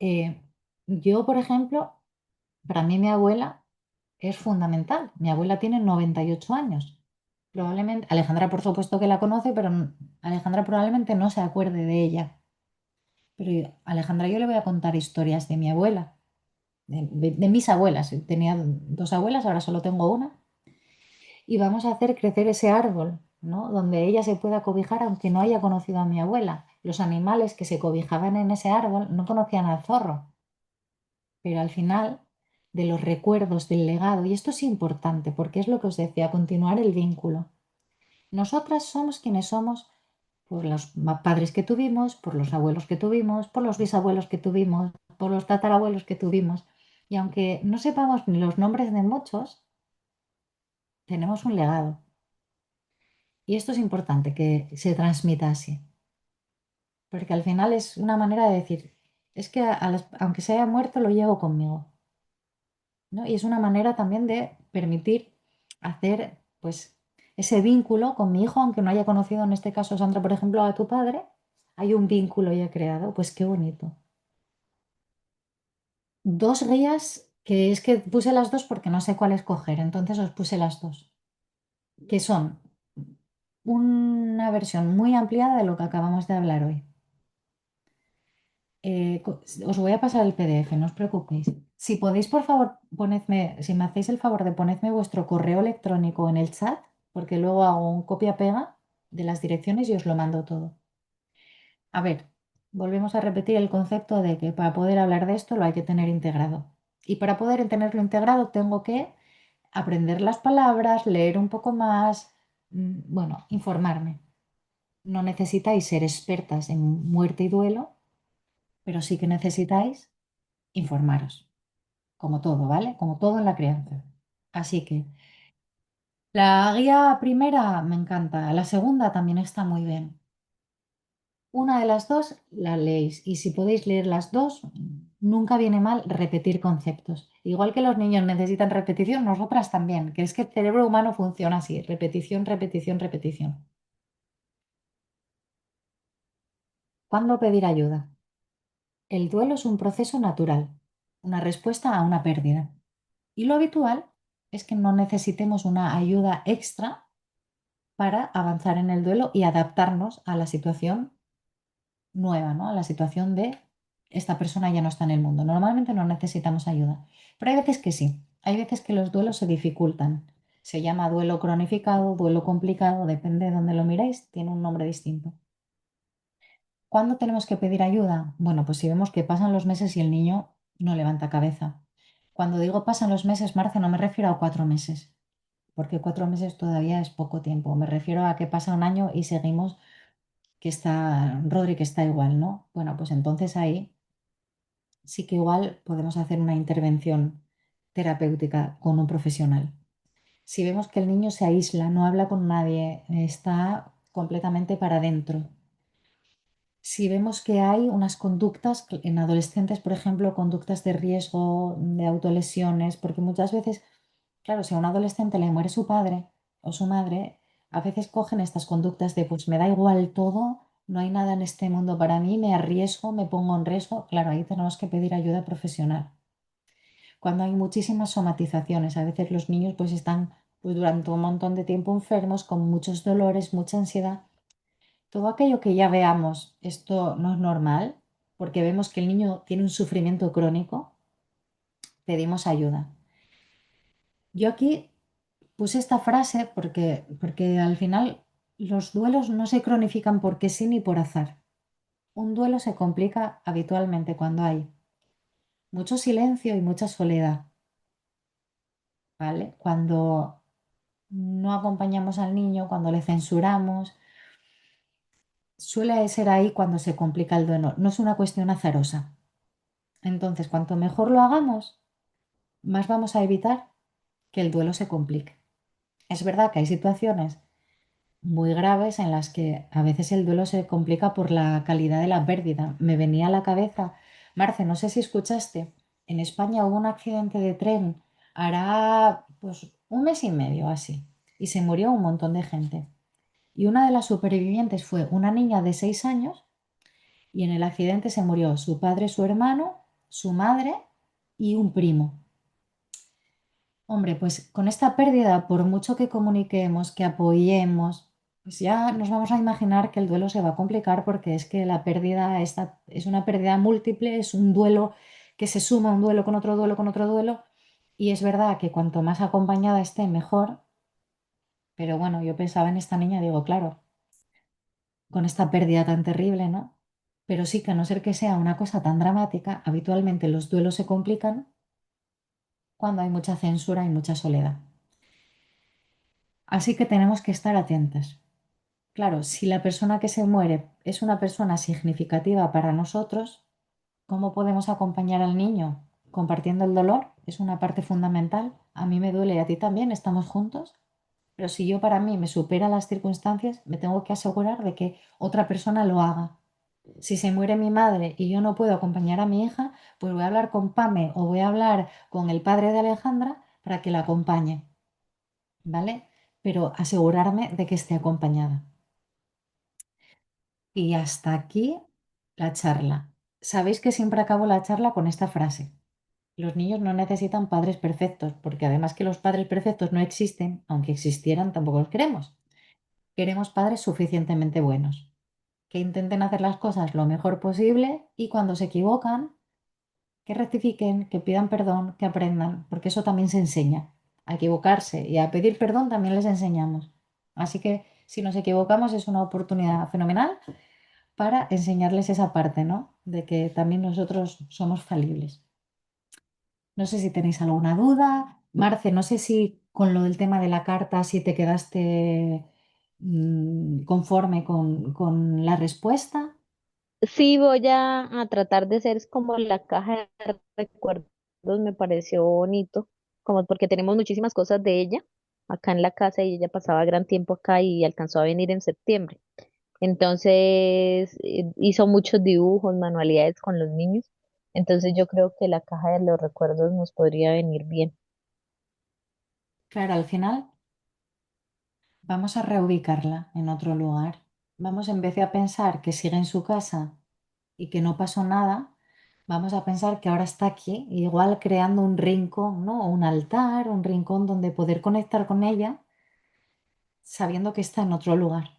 Eh, yo, por ejemplo, para mí mi abuela es fundamental. Mi abuela tiene 98 años. Probablemente, Alejandra por supuesto que la conoce, pero Alejandra probablemente no se acuerde de ella. Pero Alejandra, yo le voy a contar historias de mi abuela, de mis abuelas. Tenía dos abuelas, ahora solo tengo una. Y vamos a hacer crecer ese árbol, ¿no? Donde ella se pueda cobijar aunque no haya conocido a mi abuela. Los animales que se cobijaban en ese árbol no conocían al zorro, pero al final de los recuerdos, del legado, y esto es importante porque es lo que os decía, continuar el vínculo. Nosotras somos quienes somos por los padres que tuvimos, por los abuelos que tuvimos, por los bisabuelos que tuvimos, por los tatarabuelos que tuvimos. Y aunque no sepamos ni los nombres de muchos, tenemos un legado. Y esto es importante que se transmita así, porque al final es una manera de decir, es que aunque se haya muerto, lo llevo conmigo, ¿no? Y es una manera también de permitir hacer, pues, ese vínculo con mi hijo, aunque no haya conocido, en este caso, Sandra, por ejemplo, a tu padre, hay un vínculo ya creado, pues qué bonito. Dos guías, que es que puse las dos porque no sé cuál escoger, entonces os puse las dos, que son una versión muy ampliada de lo que acabamos de hablar hoy. Os voy a pasar el PDF, no os preocupéis. Si podéis, por favor, si me hacéis el favor de ponedme vuestro correo electrónico en el chat, porque luego hago un copia-pega de las direcciones y os lo mando todo. A ver, volvemos a repetir el concepto de que para poder hablar de esto lo hay que tener integrado. Y para poder tenerlo integrado tengo que aprender las palabras, leer un poco más, bueno, informarme. No necesitáis ser expertas en muerte y duelo, pero sí que necesitáis informaros, como todo, ¿vale? Como todo en la crianza. Así que la guía primera me encanta, la segunda también está muy bien. Una de las dos la leéis y si podéis leer las dos, nunca viene mal repetir conceptos. Igual que los niños necesitan repetición, nosotras también, que es que el cerebro humano funciona así, repetición, repetición, repetición. ¿Cuándo pedir ayuda? El duelo es un proceso natural, una respuesta a una pérdida. Y lo habitual es que no necesitemos una ayuda extra para avanzar en el duelo y adaptarnos a la situación nueva, ¿no? A la situación de esta persona ya no está en el mundo. Normalmente no necesitamos ayuda, pero hay veces que sí. Hay veces que los duelos se dificultan. Se llama duelo cronificado, duelo complicado, depende de dónde lo miráis, tiene un nombre distinto. ¿Cuándo tenemos que pedir ayuda? Bueno, pues si vemos que pasan los meses y el niño no levanta cabeza. Cuando digo pasan los meses, Marce, no me refiero a 4 meses, porque 4 meses todavía es poco tiempo. Me refiero a que pasa un año y seguimos que está, Rodri, que está igual, ¿no? Bueno, pues entonces ahí sí que igual podemos hacer una intervención terapéutica con un profesional. Si vemos que el niño se aísla, no habla con nadie, está completamente para adentro. Si vemos que hay unas conductas, en adolescentes, por ejemplo, conductas de riesgo, de autolesiones, porque muchas veces, claro, si a un adolescente le muere su padre o su madre, a veces cogen estas conductas de, pues me da igual todo, no hay nada en este mundo para mí, me arriesgo, me pongo en riesgo. Claro, ahí tenemos que pedir ayuda profesional. Cuando hay muchísimas somatizaciones, a veces los niños pues están pues, durante un montón de tiempo enfermos, con muchos dolores, mucha ansiedad. Todo aquello que ya veamos, esto no es normal, porque vemos que el niño tiene un sufrimiento crónico, pedimos ayuda. Yo aquí puse esta frase porque al final los duelos no se cronifican porque sí ni por azar. Un duelo se complica habitualmente cuando hay mucho silencio y mucha soledad, ¿vale? Cuando no acompañamos al niño, cuando le censuramos, suele ser ahí cuando se complica el duelo. No es una cuestión azarosa. Entonces, cuanto mejor lo hagamos, más vamos a evitar que el duelo se complique. Es verdad que hay situaciones muy graves en las que a veces el duelo se complica por la calidad de la pérdida. Me venía a la cabeza Marce, no sé si escuchaste, en España hubo un accidente de tren hará pues un mes y medio así, y se murió un montón de gente. Y una de las supervivientes fue una niña de 6 años y en el accidente se murió su padre, su hermano, su madre y un primo. Hombre, pues con esta pérdida, por mucho que comuniquemos, que apoyemos, pues ya nos vamos a imaginar que el duelo se va a complicar porque es que la pérdida esta es una pérdida múltiple, es un duelo que se suma un duelo con otro duelo con otro duelo. Y es verdad que cuanto más acompañada esté, mejor. Pero bueno, yo pensaba en esta niña, digo, claro, con esta pérdida tan terrible, ¿no? Pero sí que a no ser que sea una cosa tan dramática, habitualmente los duelos se complican cuando hay mucha censura y mucha soledad. Así que tenemos que estar atentas. Claro, si la persona que se muere es una persona significativa para nosotros, ¿cómo podemos acompañar al niño? Compartiendo el dolor es una parte fundamental. A mí me duele y a ti también, estamos juntos. Pero si yo para mí me supera las circunstancias, me tengo que asegurar de que otra persona lo haga. Si se muere mi madre y yo no puedo acompañar a mi hija, pues voy a hablar con Pame o voy a hablar con el padre de Alejandra para que la acompañe, ¿vale? Pero asegurarme de que esté acompañada. Y hasta aquí la charla. Sabéis que siempre acabo la charla con esta frase. Los niños no necesitan padres perfectos, porque además que los padres perfectos no existen, aunque existieran, tampoco los queremos. Queremos padres suficientemente buenos, que intenten hacer las cosas lo mejor posible y cuando se equivocan, que rectifiquen, que pidan perdón, que aprendan, porque eso también se enseña. A equivocarse y a pedir perdón también les enseñamos. Así que si nos equivocamos es una oportunidad fenomenal para enseñarles esa parte, ¿no? De que también nosotros somos falibles. No sé si tenéis alguna duda. Marce, no sé si con lo del tema de la carta, si te quedaste conforme con la respuesta. Sí, voy a tratar de ser como la caja de recuerdos, me pareció bonito, como porque tenemos muchísimas cosas de ella acá en la casa y ella pasaba gran tiempo acá y alcanzó a venir en septiembre. Entonces hizo muchos dibujos, manualidades con los niños. Entonces yo creo que la caja de los recuerdos nos podría venir bien. Claro, al final vamos a reubicarla en otro lugar. Vamos, en vez de a pensar que sigue en su casa y que no pasó nada, vamos a pensar que ahora está aquí, igual creando un rincón, ¿no? Un altar, un rincón donde poder conectar con ella, sabiendo que está en otro lugar.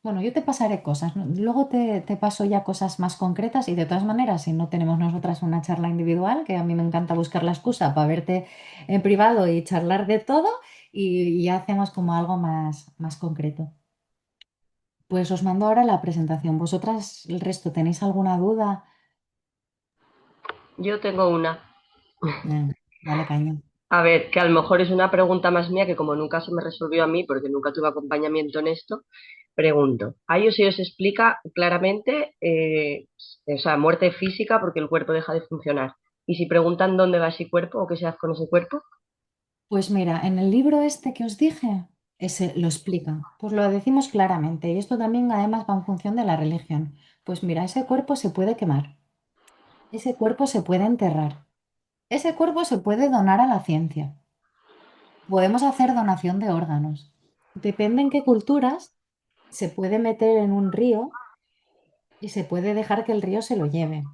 Bueno, yo te pasaré cosas, ¿no? Luego te paso ya cosas más concretas y de todas maneras, si no tenemos nosotras una charla individual, que a mí me encanta buscar la excusa para verte en privado y charlar de todo, y ya hacemos como algo más concreto. Pues os mando ahora la presentación. ¿Vosotras, el resto, tenéis alguna duda? Yo tengo una. Dale caña. A ver, que a lo mejor es una pregunta más mía que como nunca se me resolvió a mí, porque nunca tuve acompañamiento en esto, pregunto. A ellos se os explica claramente, o sea, muerte física porque el cuerpo deja de funcionar. Y si preguntan dónde va ese cuerpo o qué se hace con ese cuerpo, Pues mira, en el libro este que os dije, ese lo explica. Pues lo decimos claramente. Y esto también además va en función de la religión. Pues mira, ese cuerpo se puede quemar. Ese cuerpo se puede enterrar. Ese cuerpo se puede donar a la ciencia. Podemos hacer donación de órganos. Depende en qué culturas se puede meter en un río y se puede dejar que el río se lo lleve.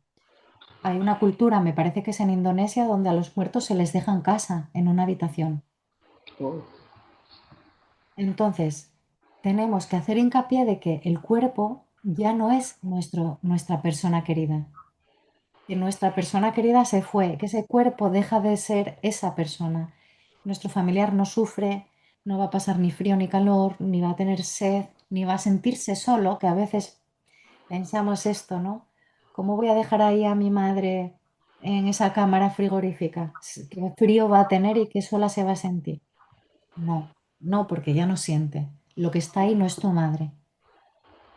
Hay una cultura, me parece que es en Indonesia, donde a los muertos se les deja en casa, en una habitación. oh, Entonces, tenemos que hacer hincapié de que el cuerpo ya no es nuestra persona querida, que nuestra persona querida se fue, que ese cuerpo deja de ser esa persona. Nuestro familiar no sufre, no va a pasar ni frío ni calor, ni va a tener sed, ni va a sentirse solo, que a veces pensamos esto, ¿no? ¿Cómo voy a dejar ahí a mi madre en esa cámara frigorífica? ¿Qué frío va a tener y qué sola se va a sentir? No, no, porque ya no siente. Lo que está ahí no es tu madre.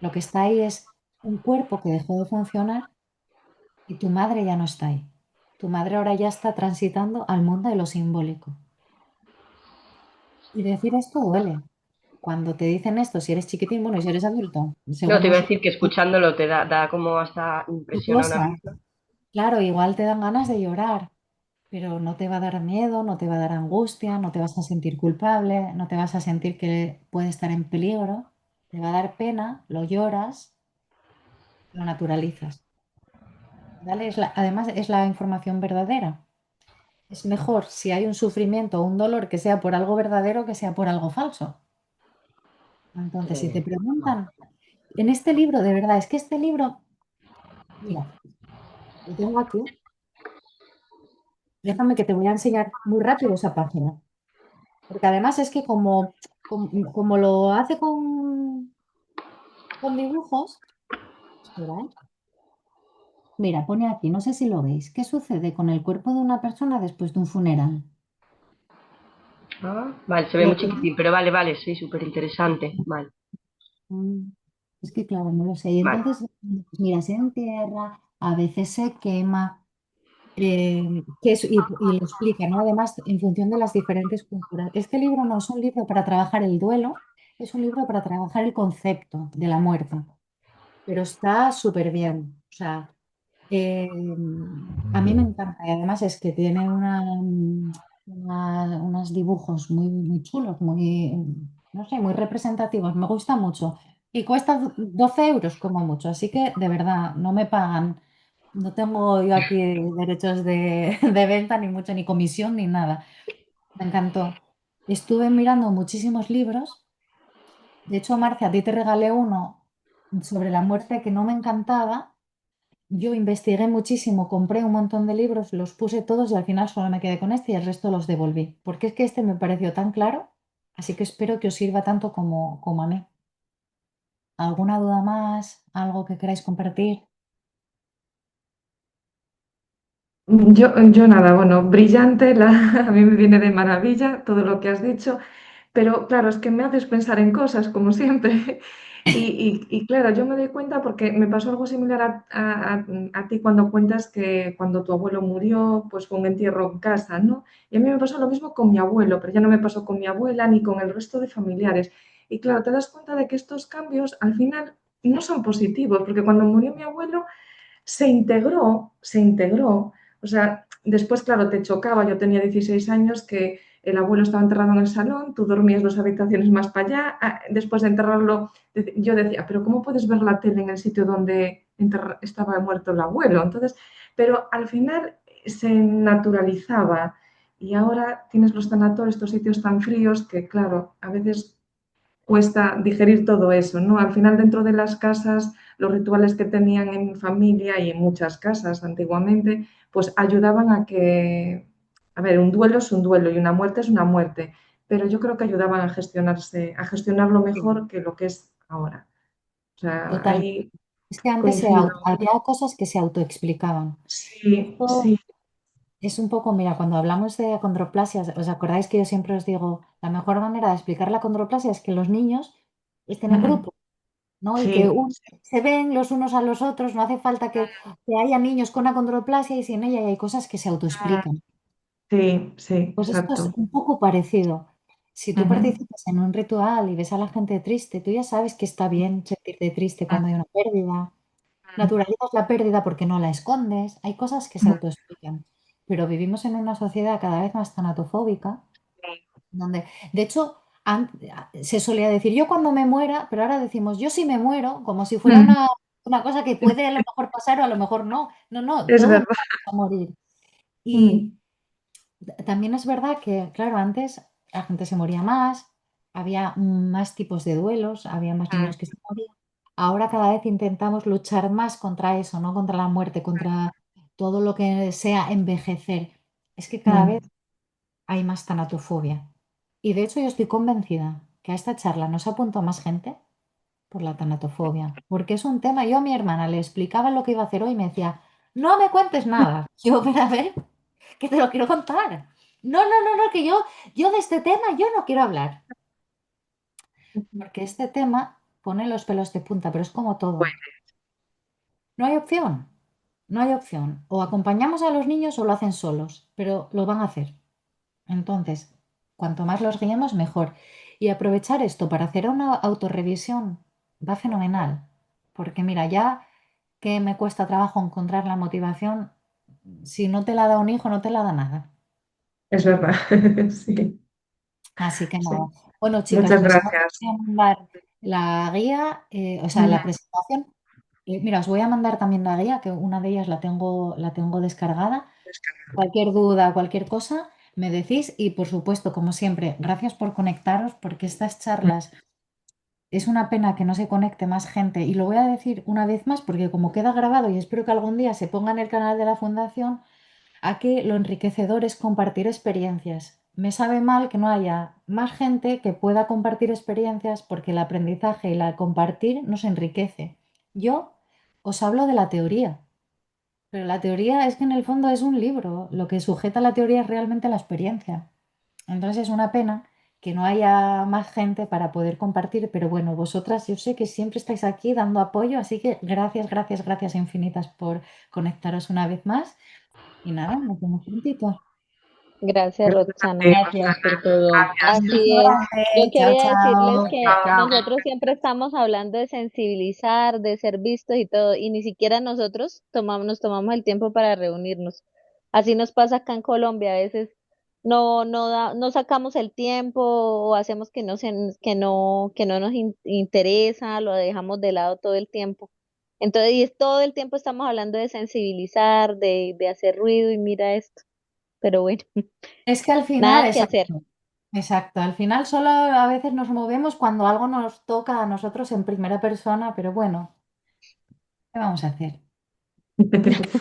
Lo que está ahí es un cuerpo que dejó de funcionar y tu madre ya no está ahí. Tu madre ahora ya está transitando al mundo de lo simbólico. Y decir esto duele, cuando te dicen esto, si eres chiquitín, bueno, y si eres adulto, No, te según iba a los decir que escuchándolo te da como hasta qué impresión a una cosa. misma. Claro, igual te dan ganas de llorar, pero no te va a dar miedo, no te va a dar angustia, no te vas a sentir culpable, no te vas a sentir que puede estar en peligro, te va a dar pena, lo lloras, lo naturalizas. ¿Vale? Además, es la información verdadera. Es mejor si hay un sufrimiento o un dolor que sea por algo verdadero que sea por algo falso. Entonces, Ya, si ya, te ya. Vale. preguntan, en este libro, de verdad, es que este libro, mira, lo tengo aquí, déjame que te voy a enseñar muy rápido esa página. Porque además es que como lo hace con dibujos, espera, ¿eh? Mira, pone aquí, no sé si lo veis, ¿qué sucede con el cuerpo de una persona después de un funeral? Ah, vale, se ve Lo muy que- chiquitín, pero vale, vale, sí, súper interesante. Vale, Mm, Es que claro, no lo sé. Y vale. entonces, pues mira, se entierra, a veces se quema, y lo explica, ¿no? Además, en función de las diferentes culturas. Este libro no es un libro para trabajar el duelo, es un libro para trabajar el concepto de la muerte, pero está súper bien. O sea, Eh, a mí me encanta y además es que tiene unos dibujos muy chulos, no sé, muy representativos, me gusta mucho. Y cuesta 12 euros como mucho, así que de verdad, no me pagan, no tengo yo aquí derechos de venta, ni mucho, ni comisión, ni nada. Me encantó. Estuve mirando muchísimos libros, de hecho, Marcia, a ti te regalé uno sobre la muerte que no me encantaba. Yo investigué muchísimo, compré un montón de libros, los puse todos y al final solo me quedé con este y el resto los devolví, porque es que este me pareció tan claro, así que espero que os sirva tanto como a mí. ¿Alguna duda más? ¿Algo que queráis compartir? Yo nada, bueno, brillante, a mí me viene de maravilla todo lo que has dicho, pero claro, es que me haces pensar en cosas, como siempre. Y claro, yo me doy cuenta porque me pasó algo similar a ti cuando cuentas que cuando tu abuelo murió, pues fue un entierro en casa, ¿no? Y a mí me pasó lo mismo con mi abuelo, pero ya no me pasó con mi abuela ni con el resto de familiares. Y claro, te das cuenta de que estos cambios al final no son positivos, porque cuando murió mi abuelo se integró. O sea, después, claro, te chocaba, yo tenía 16 años, que el abuelo estaba enterrado en el salón, tú dormías 2 habitaciones más para allá, después de enterrarlo, yo decía, pero ¿cómo puedes ver la tele en el sitio donde estaba muerto el abuelo? Entonces, pero al final se naturalizaba y ahora tienes los tanatorios, estos sitios tan fríos que, claro, a veces cuesta digerir todo eso, ¿no? Al final, dentro de las casas, los rituales que tenían en mi familia y en muchas casas antiguamente, pues ayudaban a que, a ver, un duelo es un duelo y una muerte es una muerte, pero yo creo que ayudaban a gestionarse, a gestionarlo Sí. mejor que lo que es ahora. O sea, Total. ahí Es que antes coincido. había cosas que se autoexplicaban. Sí, Esto sí. es un poco, mira, cuando hablamos de acondroplasia, ¿os acordáis que yo siempre os digo, la mejor manera de explicar la acondroplasia es que los niños estén en grupo? ¿No? Y que Sí, se ven los unos a los otros, no hace falta que haya niños con acondroplasia y sin ella hay cosas que se autoexplican. sí, sí, Pues esto es exacto. un poco parecido. Si tú Ujú, participas en un ritual y ves a la gente triste, tú ya sabes que está bien sentirte triste cuando hay una pérdida. Naturalizas la pérdida porque no la escondes. Hay cosas que se ujú. autoexplican. Pero vivimos en una sociedad cada vez más tanatofóbica, donde, de hecho, se solía decir yo cuando me muera, pero ahora decimos yo si me muero, como si fuera Mm, una cosa que puede a lo mejor pasar o a lo mejor no. No, no, es todos verdad. vamos a morir. Mm, Y también es verdad que, claro, antes la gente se moría más, había más tipos de duelos, había más mm, niños que se morían. Ahora cada vez intentamos luchar más contra eso, ¿no? Contra la muerte, contra todo lo que sea envejecer. Es que cada vez mm. hay más tanatofobia. Y de hecho yo estoy convencida que a esta charla nos apuntó más gente por la tanatofobia, porque es un tema, yo a mi hermana le explicaba lo que iba a hacer hoy y me decía, no me cuentes nada. Yo, pero a ver, que te lo quiero contar. No, no, no, no, que yo de este tema yo no quiero hablar, porque este tema pone los pelos de punta, pero es como todo. No hay opción, no hay opción. O acompañamos a los niños o lo hacen solos, pero lo van a hacer. Entonces, cuanto más los guiemos, mejor. Y aprovechar esto para hacer una autorrevisión va fenomenal. Porque mira, ya que me cuesta trabajo encontrar la motivación, si no te la da un hijo, no te la da nada. Es verdad, sí, Así que sí. nada. Bueno, chicas, Muchas pues ahora os gracias. voy a mandar la guía, o sea, la presentación. Mira, os voy a mandar también la guía, que una de ellas la tengo descargada. Cualquier duda, cualquier cosa, me decís y por supuesto, como siempre, gracias por conectaros porque estas charlas es una pena que no se conecte más gente y lo voy a decir una vez más porque como queda grabado y espero que algún día se ponga en el canal de la Fundación, a que lo enriquecedor es compartir experiencias. Me sabe mal que no haya más gente que pueda compartir experiencias porque el aprendizaje y la compartir nos enriquece. Yo os hablo de la teoría, pero la teoría es que en el fondo es un libro. Lo que sujeta la teoría es realmente la experiencia. Entonces es una pena que no haya más gente para poder compartir, pero bueno, vosotras yo sé que siempre estáis aquí dando apoyo, así que gracias, gracias, gracias infinitas por conectaros una vez más. Y nada, nos vemos prontito. Gracias, Gracias a Roxana. ti, Gracias por Roxana. todo. Gracias. Un beso Así es. Yo grande. Chao, quería decirles chao. que Chao. nosotros siempre estamos hablando de sensibilizar, de ser vistos y todo, y ni siquiera nosotros nos tomamos el tiempo para reunirnos. Así nos pasa acá en Colombia, a veces no sacamos el tiempo o hacemos que no nos interesa, lo dejamos de lado todo el tiempo. Entonces, todo el tiempo estamos hablando de sensibilizar, de hacer ruido y mira esto. Pero bueno, Es que al final, nada que hacer. exacto, exacto, al final solo a veces nos movemos cuando algo nos toca a nosotros en primera persona, pero bueno, ¿qué vamos a hacer?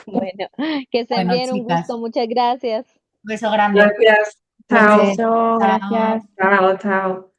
Bueno, que estén Bueno, bien, un gusto, chicas, muchas gracias. un beso grande. Gracias. Chao. Noche, Beso, chao. gracias. Chao, chao.